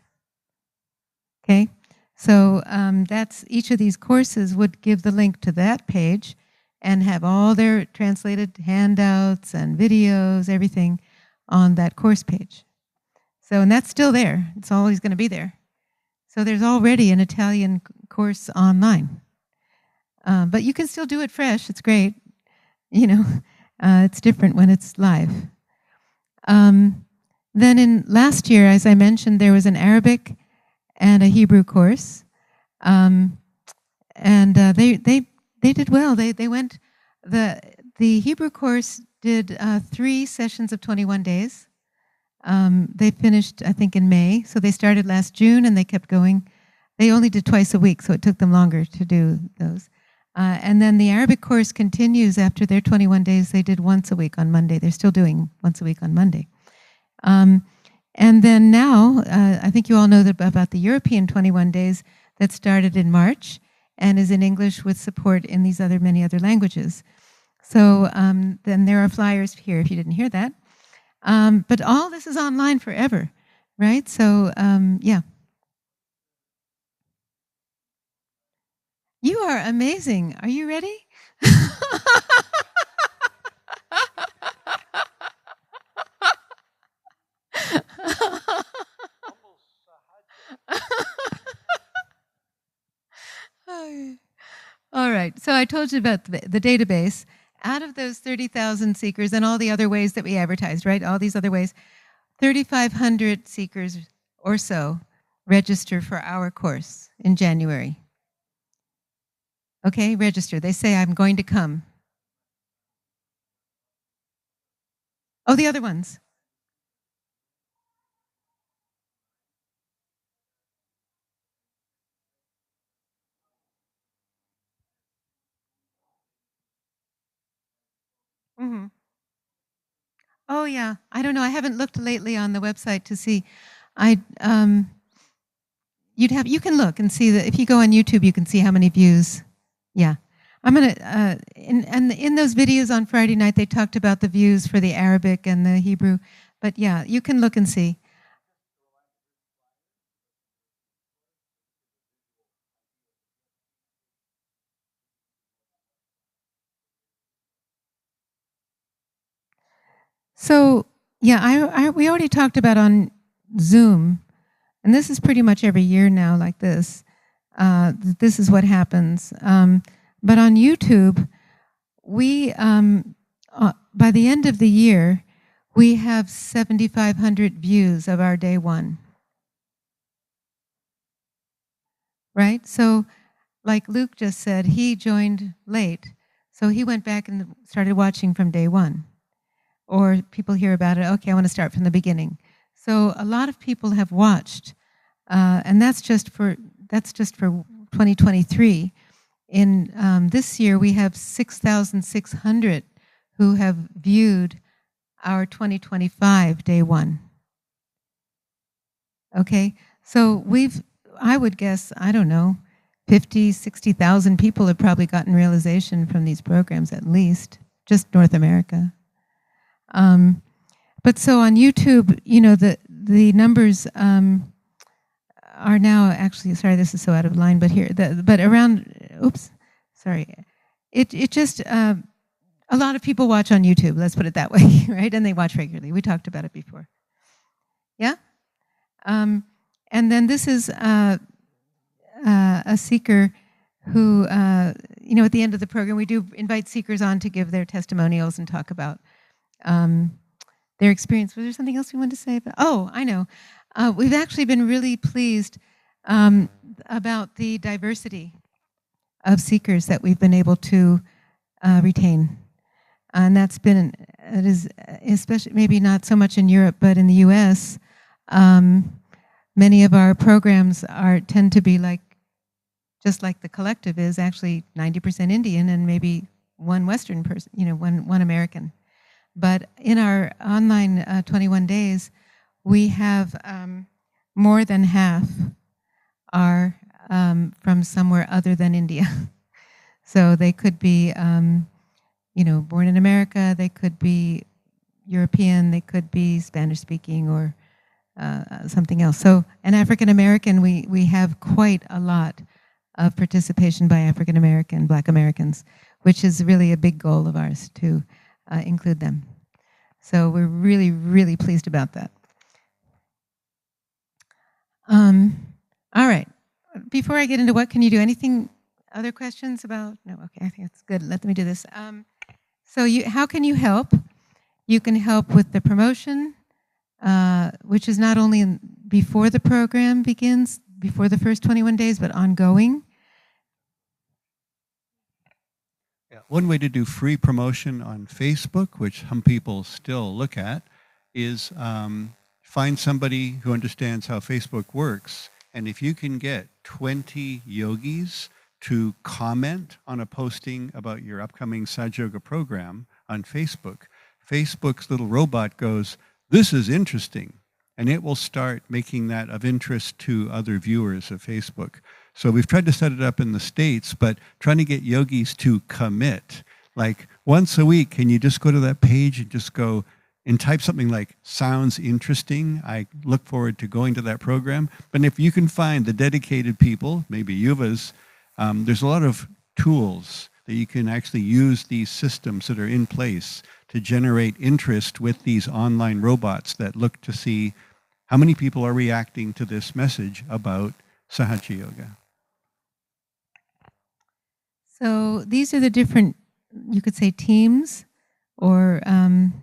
Okay, so that's each of these courses would give the link to that page and have all their translated handouts and videos, everything on that course page. So, and that's still there. It's always going to be there. So there's already an Italian course online. But you can still do it fresh. It's great. It's different when it's live. Then in last year, as I mentioned, there was an Arabic and a Hebrew course, and they did well. They went. The Hebrew course did 3 sessions of 21 days. They finished, I think, in May. So they started last June and they kept going. They only did twice a week, so it took them longer to do those. And then the Arabic course continues after their 21 days. They did once a week on Monday. They're still doing once a week on Monday. And then now, I think you all know about the European 21 days that started in March and is in English with support in these many other languages. So then there are flyers here if you didn't hear that. But all this is online forever, right? So, yeah. You are amazing. Are you ready? All right. So I told you about the database. Out of those 30,000 seekers and all the other ways that we advertised, right? All these other ways, 3,500 seekers or so register for our course in January. Okay, register. They say, I'm going to come. Oh, the other ones. Mm-hmm. Oh, yeah. I don't know. I haven't looked lately on the website to see. You can look and see that if you go on YouTube, you can see how many views. Yeah. I'm going to, in those videos on Friday night, they talked about the views for the Arabic and the Hebrew. But yeah, you can look and see. So, yeah, we already talked about on Zoom, and this is pretty much every year now like this. This is what happens. But on YouTube, we, by the end of the year, we have 7,500 views of our day one. Right? So, like Luke just said, he joined late. So he went back and started watching from day one. Or people hear about it, okay, I want to start from the beginning. So a lot of people have watched, and that's just for 2023. In this year, we have 6,600 who have viewed our 2025 day one. Okay, so I would guess, I don't know, 50, 60,000 people have probably gotten realization from these programs at least, just North America. But so on YouTube, you know, the numbers are now actually, sorry, this is so out of line, but here, but around, oops, sorry. It just, a lot of people watch on YouTube, let's put it that way, right? And they watch regularly. We talked about it before. Yeah? And then this is a seeker who, you know, at the end of the program, we do invite seekers on to give their testimonials and talk about their experience. Was there something else we wanted to say about? Oh, I know. We've actually been really pleased about the diversity of seekers that we've been able to retain. And that's been, it is especially, maybe not so much in Europe, but in the US, many of our programs tend to be like, just like the collective is actually 90% Indian and maybe one Western person, you know, one American. But in our online 21 days, we have more than half are from somewhere other than India. So they could be, you know, born in America, they could be European, they could be Spanish-speaking or something else. So an African-American, we have quite a lot of participation by African-American, Black Americans, which is really a big goal of ours to include them. So we're really, really pleased about that. All right. Before I get into what can you do, anything, other questions about? No, okay, I think that's good. Let me do this. So how can you help? You can help with the promotion, which is not only before the program begins, before the first 21 days, but ongoing. Yeah, one way to do free promotion on Facebook, which some people still look at, is find somebody who understands how Facebook works. And if you can get 20 yogis to comment on a posting about your upcoming Saj Yoga program on Facebook, Facebook's little robot goes, "This is interesting." And it will start making that of interest to other viewers of Facebook. So we've tried to set it up in the States, but trying to get yogis to commit. Like once a week, can you just go to that page and just go and type something like, "Sounds interesting. I look forward to going to that program." But if you can find the dedicated people, maybe yuvas, there's a lot of tools that you can actually use these systems that are in place to generate interest with these online robots that look to see how many people are reacting to this message about Sahaja Yoga. So these are the different, you could say, teams or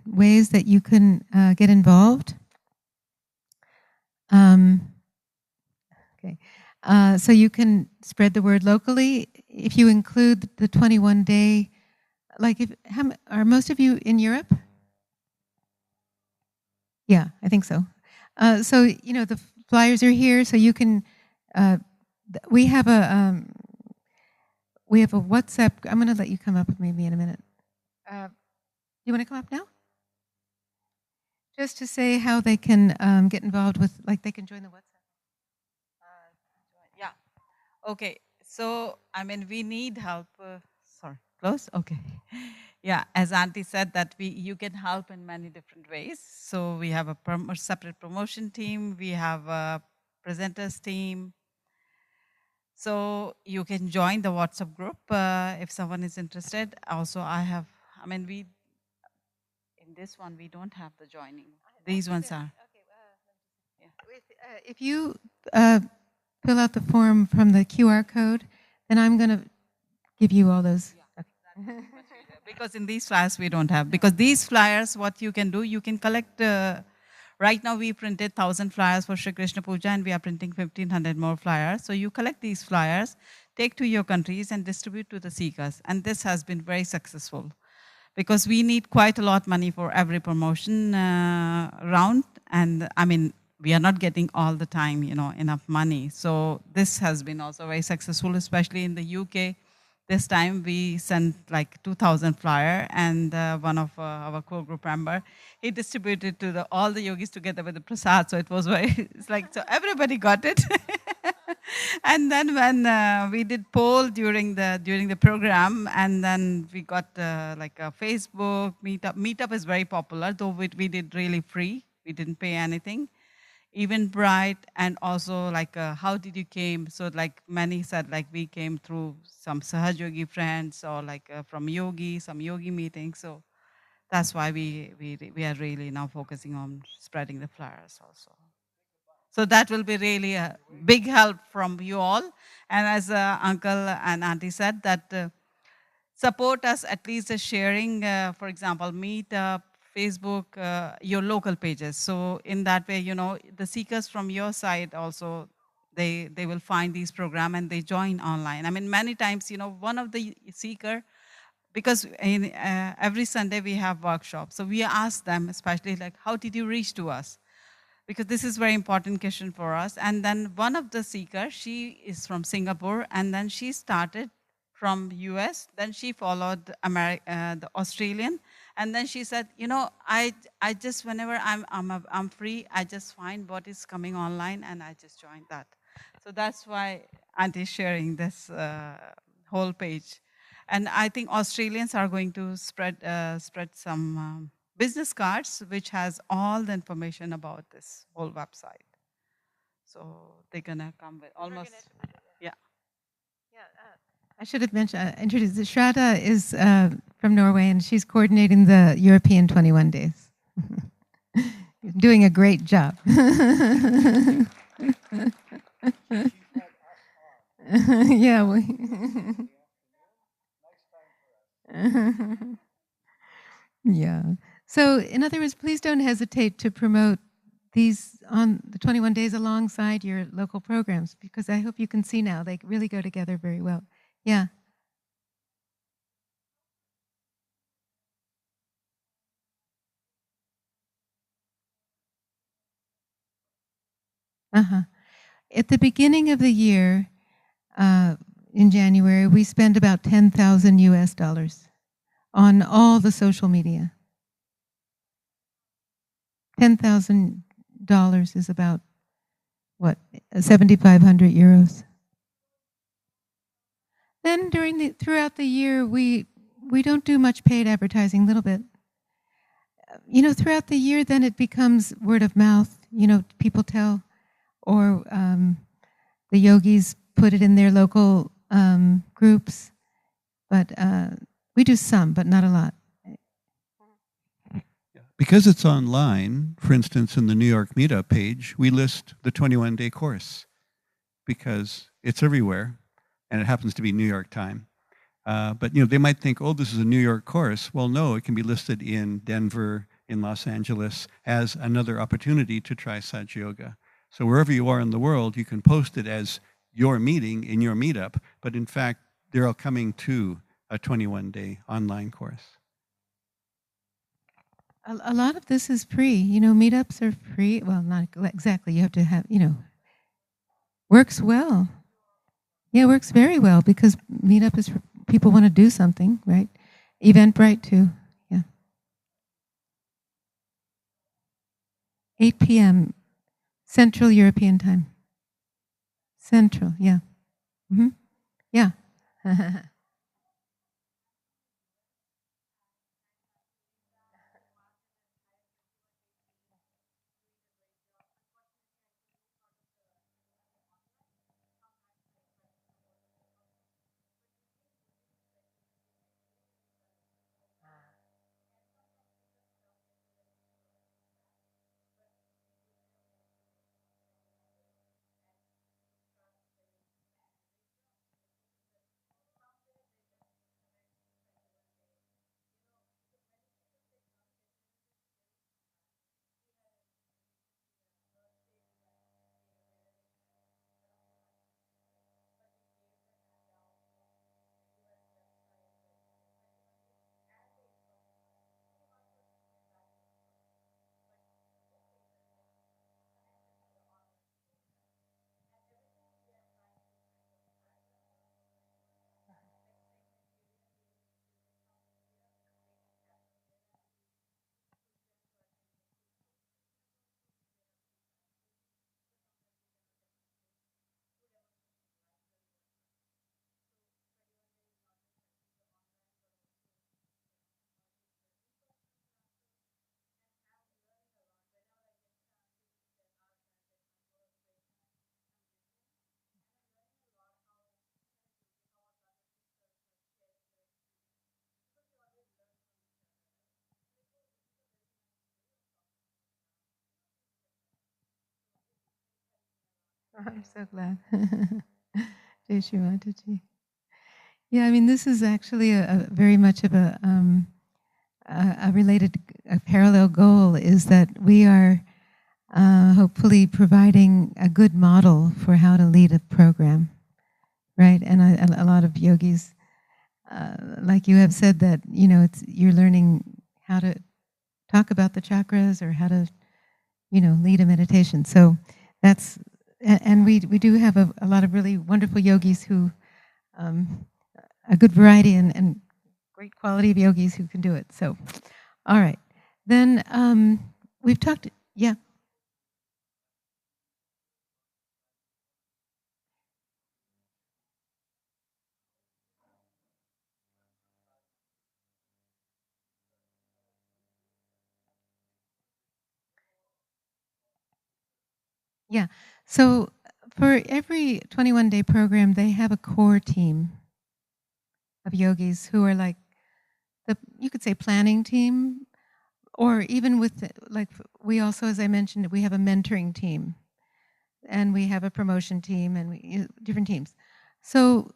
ways that you can get involved. Okay. So you can spread the word locally. If you include the 21-day, like are most of you in Europe? Yeah, I think so. So, the flyers are here, so you can, we have a WhatsApp. I'm going to let you come up with maybe in a minute. You want to come up now? Just to say how they can get involved with, like they can join the WhatsApp. Yeah. Okay. So, we need help. Sorry, close? Okay. Yeah, as Auntie said that you can help in many different ways. So we have a separate promotion team. We have a presenters team. So you can join the WhatsApp group if someone is interested. Also, in this one, we don't have the joining. These ones are. If you fill out the form from the QR code, then I'm going to give you all those. Yeah. Because in these flyers we don't have. Because these flyers, what you can do, you can collect. Right now we printed 1,000 flyers for Shri Krishna Puja, and we are printing 1,500 more flyers. So you collect these flyers, take to your countries, and distribute to the seekers. And this has been very successful because we need quite a lot of money for every promotion round. And we are not getting all the time, enough money. So this has been also very successful, especially in the UK. This time we sent like 2,000 flyer, and one of our core group member, he distributed to all the yogis together with the prasad. So it was so everybody got it. And then when we did poll during the program, and then we got like a Facebook meetup. Meetup is very popular, though we did really free. We didn't pay anything. Eventbrite, and also like how did you came? So like many said like we came through some Sahaj Yogi friends, or like from some yogi meetings. So that's why we are really now focusing on spreading the flyers also. So that will be really a big help from you all. And as Uncle and Auntie said, that support us at least sharing, for example, Meetup, Facebook, your local pages. So in that way, the seekers from your side also, they will find these programs and they join online. Many times, one of the seeker, because in every Sunday we have workshops. So we ask them, especially like, how did you reach to us? Because this is very important question for us. And then one of the seekers, she is from Singapore, and then she started from US, then she followed the Australian, and then she said, I just, whenever I'm free, I just find what is coming online, and I just joined that. So that's why Auntie is sharing this whole page. And I think Australians are going to spread some business cards, which has all the information about this whole website. So they're gonna come with almost, yeah. I should have introduced. Shraddha is from Norway, and she's coordinating the European 21 days. Doing a great job. Yeah. Yeah. So, in other words, please don't hesitate to promote these on the 21 days alongside your local programs, because I hope you can see now they really go together very well. Yeah. Uh-huh. At the beginning of the year, in January, we spend about 10,000 US dollars on all the social media. $10,000 is about, what, 7,500 euros. Then throughout the year, we don't do much paid advertising, a little bit. Throughout the year, then it becomes word of mouth. People tell, or the yogis put it in their local groups. But we do some, but not a lot. Because it's online, for instance, in the New York Meetup page, we list the 21-day course because it's everywhere, and it happens to be New York time. But they might think, oh, this is a New York course. Well, no, it can be listed in Denver, in Los Angeles as another opportunity to try Saj Yoga. So wherever you are in the world, you can post it as your meeting in your meetup. But in fact, they're all coming to a 21-day online course. A lot of this is free. Meetups are free. Well, not exactly. You have to have, works well. Yeah, it works very well because Meetup is for people want to do something, right? Eventbrite too. Yeah. 8 p.m. Central European time. Central, yeah. Mm-hmm. Yeah. I'm so glad. Jai Shri Mataji. Yeah, I mean, this is actually a very much of a related, a parallel goal is that we are hopefully providing a good model for how to lead a program, right? And a lot of yogis, like you have said, that you're learning how to talk about the chakras or how to lead a meditation. So that's and we do have a lot of really wonderful yogis who a good variety and great quality of yogis who can do it. So, all right, then we've talked. Yeah. Yeah. So for every 21-day program, they have a core team of yogis who are like you could say planning team, or even with like we also, as I mentioned, we have a mentoring team, and we have a promotion team, and we different teams. So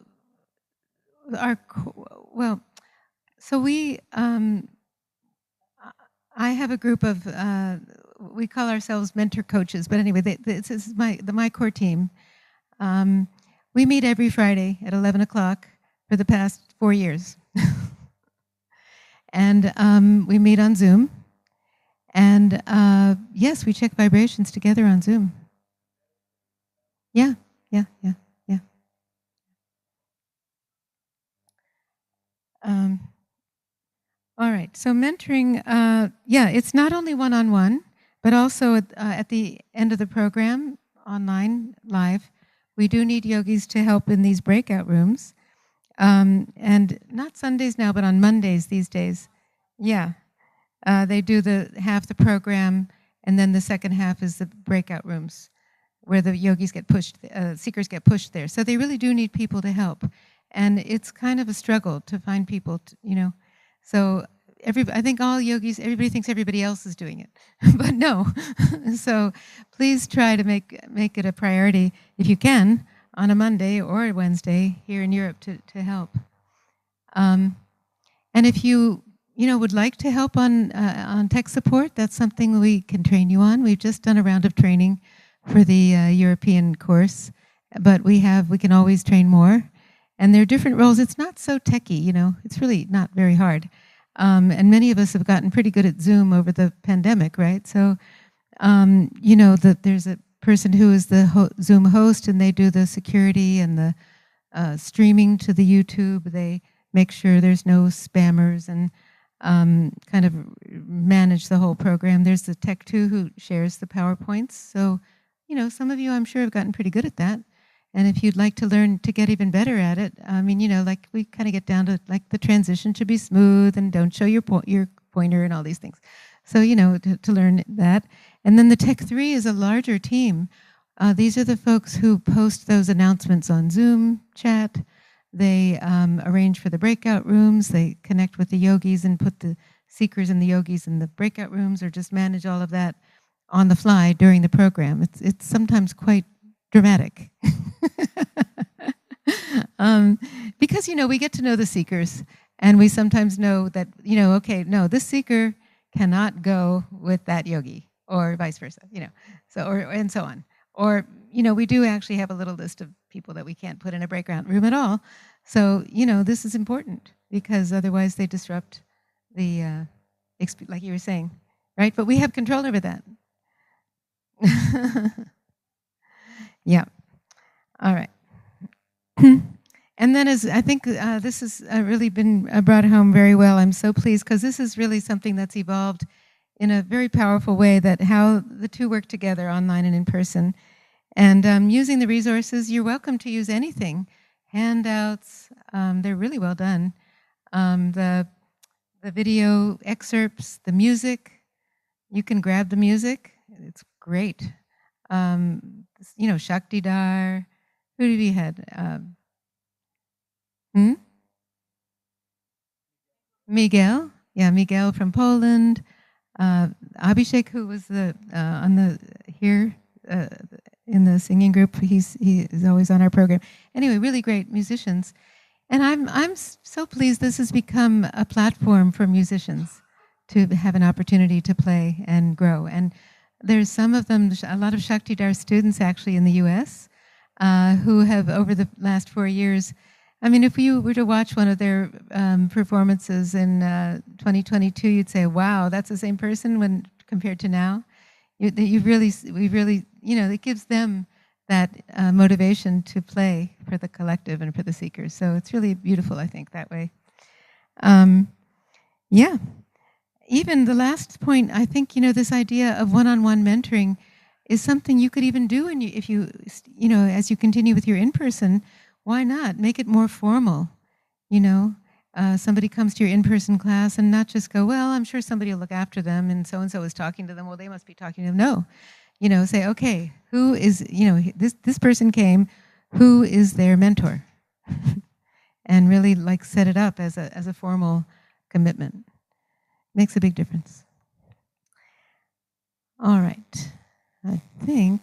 so we I have a group of we call ourselves mentor coaches, but anyway, this is my core team. We meet every Friday at 11 o'clock for the past 4 years. And we meet on Zoom. And yes, we check vibrations together on Zoom. Yeah. All right. So mentoring, it's not only one-on-one, but also at the end of the program, online, live, we do need yogis to help in these breakout rooms. And not Sundays now, but on Mondays these days. Yeah. They do half the program, and then the second half is the breakout rooms where the yogis get pushed, seekers get pushed there. So they really do need people to help. And it's kind of a struggle to find people, So I think all yogis, everybody thinks everybody else is doing it, but no. So please try to make it a priority if you can on a Monday or a Wednesday here in Europe to help. And if you would like to help on tech support, that's something we can train you on. We've just done a round of training for the European course, but we can always train more. And there are different roles. It's not so techy, it's really not very hard. And many of us have gotten pretty good at Zoom over the pandemic, right? So, there's a person who is the Zoom host, and they do the security and the streaming to the YouTube. They make sure there's no spammers and kind of manage the whole program. There's the Tech 2 who shares the PowerPoints. So, some of you I'm sure have gotten pretty good at that. And if you'd like to learn to get even better at it, like we kind of get down to like the transition should be smooth and don't show your pointer and all these things. So, to learn that. And then the Tech 3 is a larger team. These are the folks who post those announcements on Zoom chat. They arrange for the breakout rooms. They connect with the yogis and put the seekers and the yogis in the breakout rooms, or just manage all of that on the fly during the program. It's sometimes quite dramatic. Because, we get to know the seekers, and we sometimes know that, okay, no, this seeker cannot go with that yogi, or vice versa, so, and so on. Or, we do actually have a little list of people that we can't put in a breakout room at all. So, this is important, because otherwise they disrupt the, like you were saying, right? But we have control over that. Yeah. All right. And then I think this has really been brought home very well. I'm so pleased, because this is really something that's evolved in a very powerful way, that how the two work together, online and in person. And using the resources, you're welcome to use anything. Handouts, they're really well done. The video excerpts, the music, you can grab the music. It's great. Shakti Dar. Who did we had? Miguel. Yeah, Miguel from Poland. Abhishek, who was here in the singing group. He is always on our program. Anyway, really great musicians. And I'm so pleased this has become a platform for musicians to have an opportunity to play and grow. And there's some of them, a lot of Shakti Dar students actually in the US, who have, over the last 4 years, if you were to watch one of their performances in 2022, you'd say, wow, that's the same person when compared to now. We really, it gives them that motivation to play for the collective and for the seekers. So it's really beautiful, I think, that way. Yeah. Even the last point, I think, this idea of one-on-one mentoring is something you could even do if you as you continue with your in-person. Why not make it more formal? Somebody comes to your in-person class and not just go, well, I'm sure somebody will look after them, and so is talking to them. Well, they must be talking to them. No, say, okay, who is, this person came, who is their mentor? And really set it up as a formal commitment. Makes a big difference. All right, I think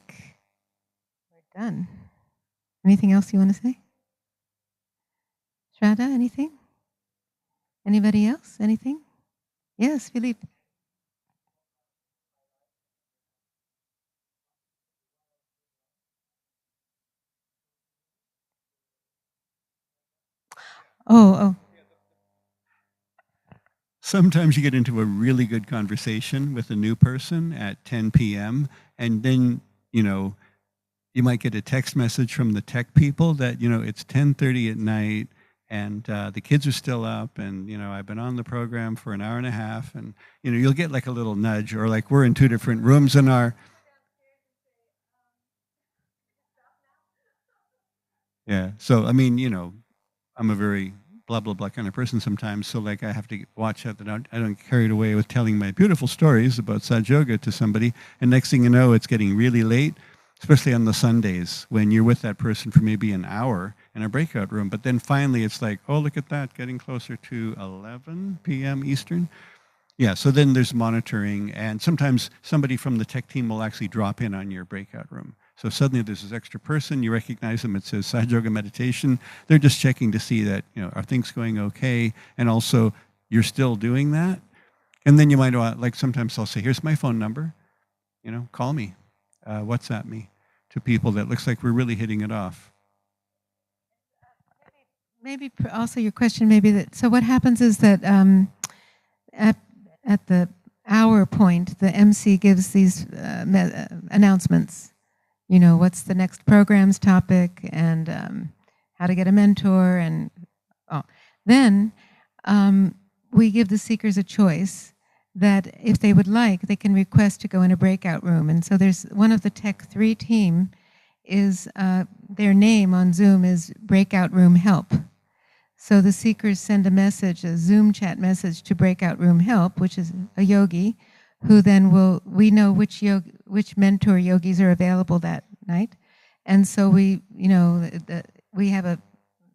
we're done. Anything else you want to say? Shraddha, anything? Anybody else? Anything? Yes, Philippe. Oh. Sometimes you get into a really good conversation with a new person at 10 p.m. and then, you might get a text message from the tech people that, it's 10:30 at night and the kids are still up, and, I've been on the program for an hour and a half, and, you'll get like a little nudge, or like we're in two different rooms in our... Yeah. So, I'm a very blah, blah, blah kind of person sometimes. So I have to watch out that I don't get carried away with telling my beautiful stories about Saj Yoga to somebody. And next thing you know, it's getting really late, especially on the Sundays when you're with that person for maybe an hour in a breakout room. But then finally it's like, oh, look at that, getting closer to 11 p.m. Eastern. Yeah, so then there's monitoring, and sometimes somebody from the tech team will actually drop in on your breakout room. So suddenly there's this extra person, you recognize them, it says Sahaja Yoga Meditation. They're just checking to see that, are things going okay? And also, you're still doing that? And then you might, like sometimes I'll say, here's my phone number, call me, WhatsApp me, to people that looks like we're really hitting it off. Maybe also your question maybe that, so what happens is that at the hour point, the MC gives these announcements. What's the next program's topic and how to get a mentor and then we give the seekers a choice that if they would like, they can request to go in a breakout room. And so there's one of the Tech 3 team is their name on Zoom is Breakout Room Help. So the seekers send a message, a Zoom chat message to Breakout Room Help, which is a yogi, who then we know which mentor yogis are available that night. And so we have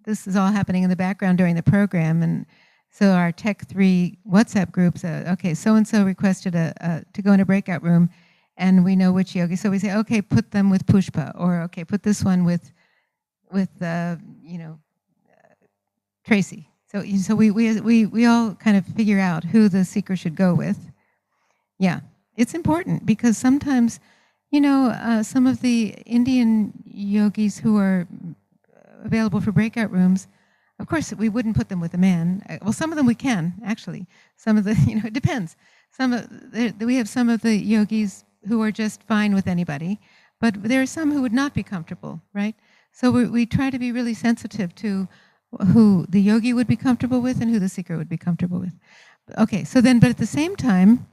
this is all happening in the background during the program. And so our Tech 3 WhatsApp groups, okay, so-and-so requested to go in a breakout room, and we know which yogi. So we say, okay, put them with Pushpa, or okay, put this one with Tracy. So we all kind of figure out who the seeker should go with. Yeah, it's important because sometimes, some of the Indian yogis who are available for breakout rooms, of course, we wouldn't put them with a man. Well, some of them we can, actually. Some of the, it depends. We have some of the yogis who are just fine with anybody, but there are some who would not be comfortable, right? So we try to be really sensitive to who the yogi would be comfortable with and who the seeker would be comfortable with. Okay, so then, but at the same time,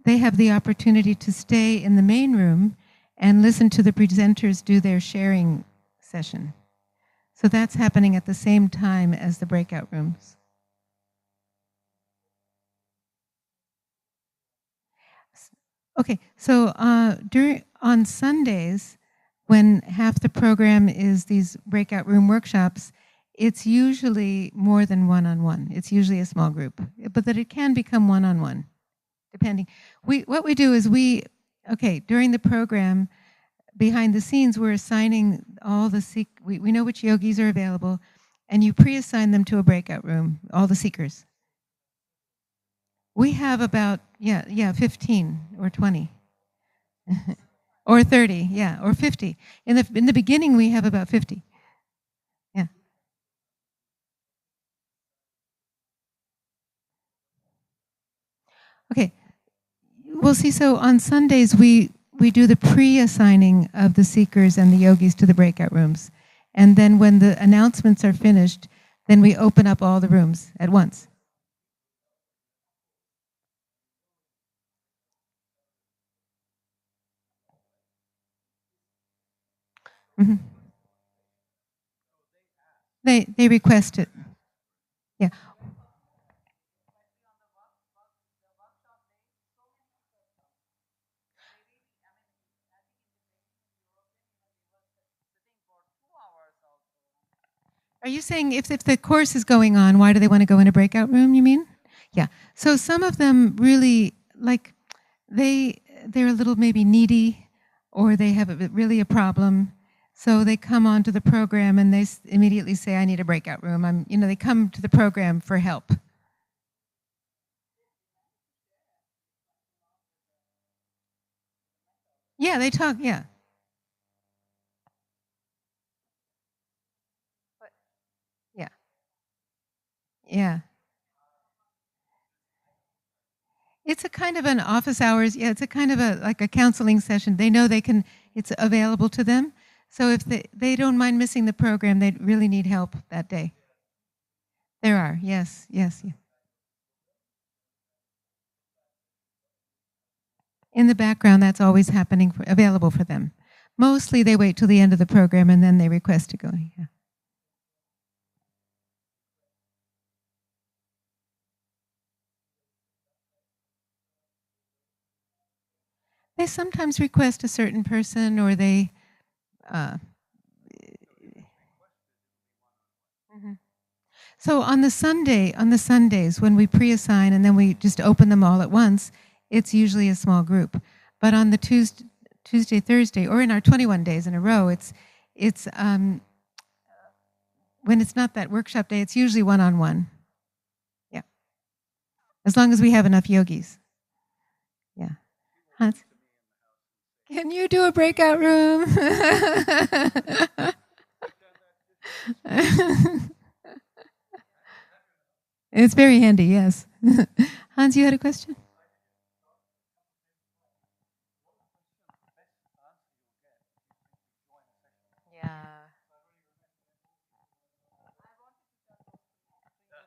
they have the opportunity to stay in the main room and listen to the presenters do their sharing session. So that's happening at the same time as the breakout rooms. Okay, so on Sundays, when half the program is these breakout room workshops, it's usually more than one-on-one. It's usually a small group, but that it can become one-on-one, depending. What we do is during the program, behind the scenes, we're assigning all the we know which yogis are available, and you pre-assign them to a breakout room, all the seekers. We have about, 15 or 20. Or 30, or 50. In the beginning, we have about 50. Yeah. Okay. Well, see, so on Sundays, we do the pre-assigning of the seekers and the yogis to the breakout rooms. And then when the announcements are finished, then we open up all the rooms at once. Mm-hmm. They request it. Yeah. Are you saying if the course is going on, why do they want to go in a breakout room, you mean? Yeah. So some of them really, they're a little maybe needy, or they have really a problem. So they come onto the program and they immediately say, I need a breakout room. They come to the program for help. Yeah, they talk, yeah. Yeah. Yeah. It's a kind of an office hours, it's a kind of like a counseling session. They know it's available to them. So if they don't mind missing the program, they really need help that day. There are, yes. In the background, that's always happening, available for them. Mostly they wait till the end of the program and then they request to go. Yeah. They sometimes request a certain person, or they. So on the Sundays when we pre-assign and then we just open them all at once, it's usually a small group. But on the Tuesday, Thursday, or in our 21 days in a row, it's when it's not that workshop day, it's usually one-on-one. Yeah. As long as we have enough yogis. Yeah. Hans? Can you do a breakout room? It's very handy, yes. Hans, you had a question? Yeah.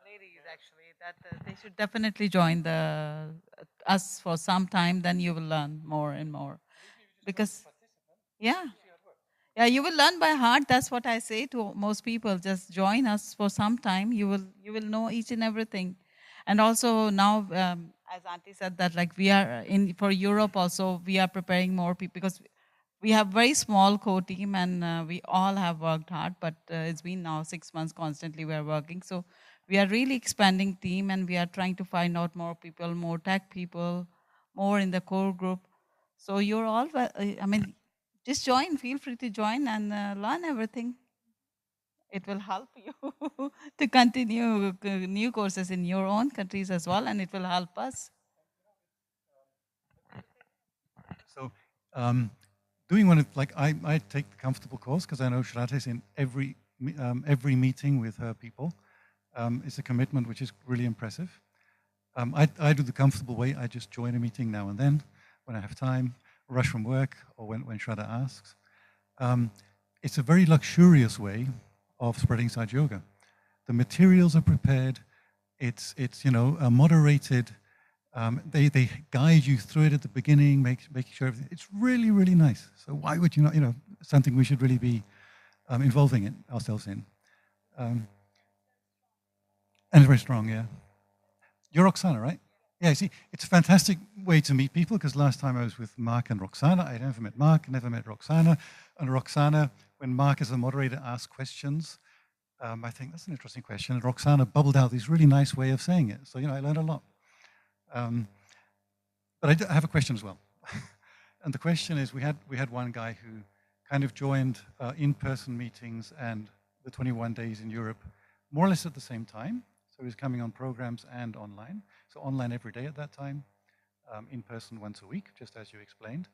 Ladies, actually, that they should definitely join the us for some time. Then you will learn more and more. Because yeah, yeah, you will learn by heart. That's what I say to most people. Just join us for some time. You will know each and everything. And also now, as Auntie said, that like we are in for Europe also, we are preparing more people because we have very small core team and we all have worked hard. But it's been now 6 months constantly we are working. So we are really expanding team and we are trying to find out more people, more tech people, more in the core group. So you're all, I mean, just join, feel free to join and learn everything. It will help you to continue new courses in your own countries as well, and it will help us. So, doing one of, like, I take the comfortable course because I know Shrata is in every meeting with her people. It's a commitment which is really impressive. I do the comfortable way. I just join a meeting now and then when I have time, rush from work, or when Shraddha asks. It's a very luxurious way of spreading Saj Yoga. The materials are prepared. It's moderated. They guide you through it at the beginning, making sure everything. It's really, really nice. So why would you not? Something we should really be involving ourselves in. And it's very strong, yeah. You're Roxana, right? Yeah, see, it's a fantastic way to meet people because last time I was with Mark and Roxana, I never met Mark, never met Roxana. And Roxana, when Mark as a moderator asked questions, I think that's an interesting question. And Roxana bubbled out this really nice way of saying it. So, I learned a lot. But I have a question as well. And the question is, we had one guy who kind of joined in-person meetings and the 21 days in Europe more or less at the same time. So he was coming on programs and online. So online every day at that time, in person once a week, just as you explained.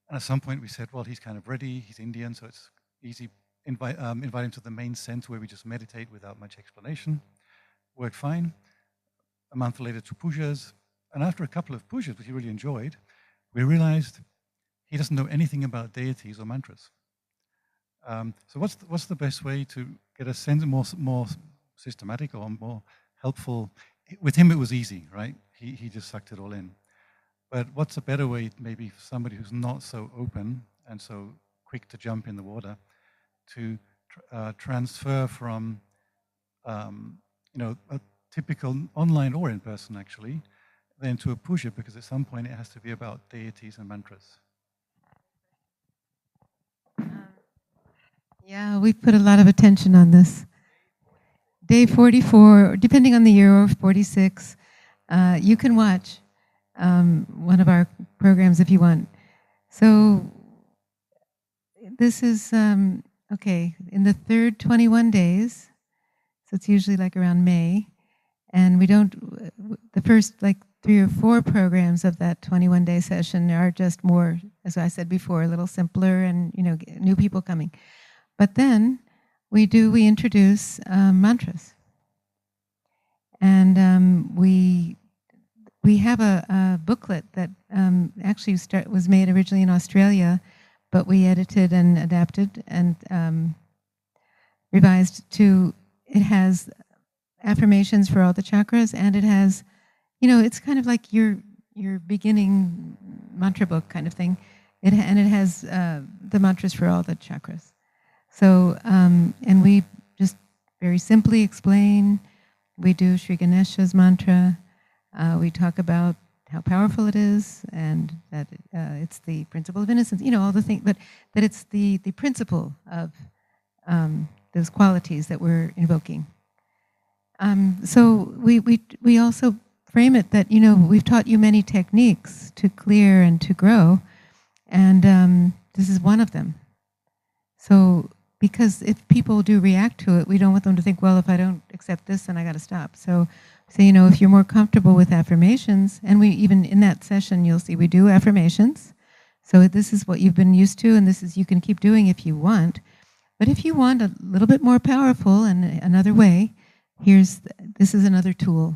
And at some point we said, well, he's kind of ready. He's Indian, so it's easy. Invite him to the main center where we just meditate without much explanation. Worked fine. A month later, 2 pujas. And after a couple of pujas, which he really enjoyed, we realized he doesn't know anything about deities or mantras. So what's the best way to get a sense more systematic or more helpful? With him, it was easy, right? He just sucked it all in. But what's a better way, maybe for somebody who's not so open and so quick to jump in the water, to transfer from, a typical online or in person, actually, then to a puja, because at some point it has to be about deities and mantras. Yeah, we put a lot of attention on this. Day 44, depending on the year, or 46, you can watch one of our programs if you want. So this is, okay, in the third 21 days, so it's usually like around May, and we don't, the first like 3 or 4 programs of that 21-day session are just more, as I said before, a little simpler and, new people coming. But then we introduce mantras. And we have a booklet that actually was made originally in Australia, but we edited and adapted and revised to, it has affirmations for all the chakras, and it has, it's kind of like your beginning mantra book kind of thing. It has the mantras for all the chakras. So, and we just very simply explain. We do Sri Ganesha's mantra. We talk about how powerful it is and that it's the principle of innocence, all the things, but that it's the principle of those qualities that we're invoking. So we also frame it that, we've taught you many techniques to clear and to grow, And this is one of them. So, because if people do react to it, we don't want them to think, well, if I don't accept this, then I got to stop. So, if you're more comfortable with affirmations, and we even in that session, you'll see we do affirmations. So this is what you've been used to, and this is you can keep doing if you want. But if you want a little bit more powerful and another way, this is another tool.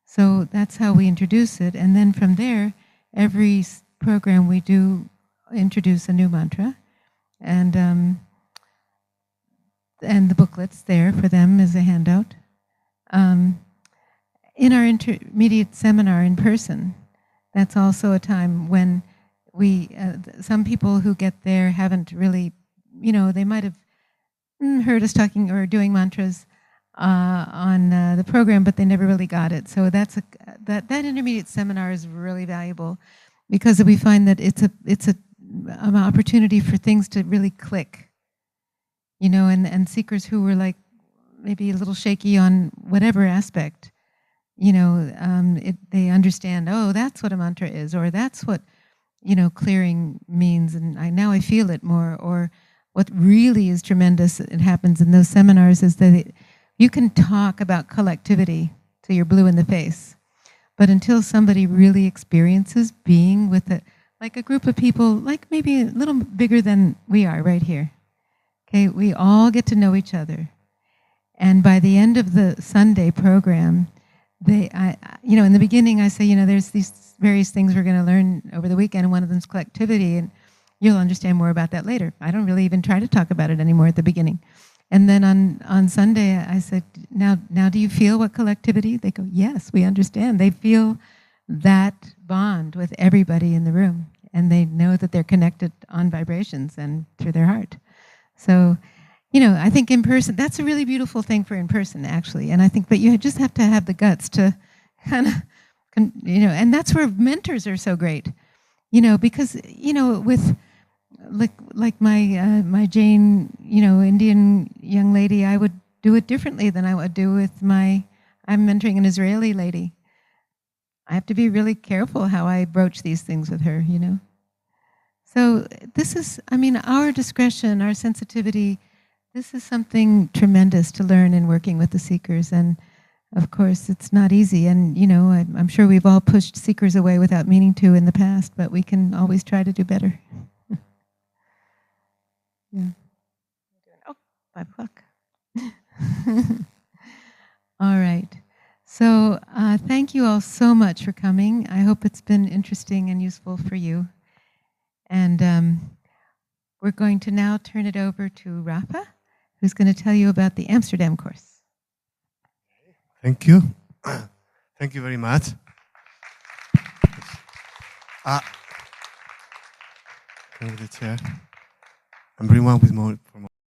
So that's how we introduce it, and then from there, every program we do introduce a new mantra, and the booklet's there for them as a handout. In our intermediate seminar in person, that's also a time when some people who get there haven't really, they might have heard us talking or doing mantras on the program, but they never really got it. So that intermediate seminar is really valuable because we find that it's an opportunity for things to really click. And seekers who were like maybe a little shaky on whatever aspect, they understand, oh, that's what a mantra is, or that's what, clearing means, and now I feel it more. Or what really is tremendous, it happens in those seminars, is that you can talk about collectivity till you're blue in the face, but until somebody really experiences being with like a group of people, like maybe a little bigger than we are right here, okay, we all get to know each other. And by the end of the Sunday program, in the beginning I say, there's these various things we're going to learn over the weekend, and one of them is collectivity, and you'll understand more about that later. I don't really even try to talk about it anymore at the beginning. And then on Sunday, I said, now do you feel what collectivity? They go, yes, we understand. They feel that bond with everybody in the room, and they know that they're connected on vibrations and through their heart. So, I think in person, that's a really beautiful thing for in person, actually. And I think, but you just have to have the guts to kind of, and that's where mentors are so great, because, with like my Jain, Indian young lady, I would do it differently than I would do with I'm mentoring an Israeli lady. I have to be really careful how I broach these things with her, So this is, our discretion, our sensitivity, this is something tremendous to learn in working with the seekers. And of course, it's not easy. And, I'm sure we've all pushed seekers away without meaning to in the past, but we can always try to do better. Yeah. Oh, 5 o'clock. All right. So thank you all so much for coming. I hope it's been interesting and useful for you. And we're going to now turn it over to Rafa, who's going to tell you about the Amsterdam course. Thank you. Thank you very much. Can I have the chair? And bring one with more.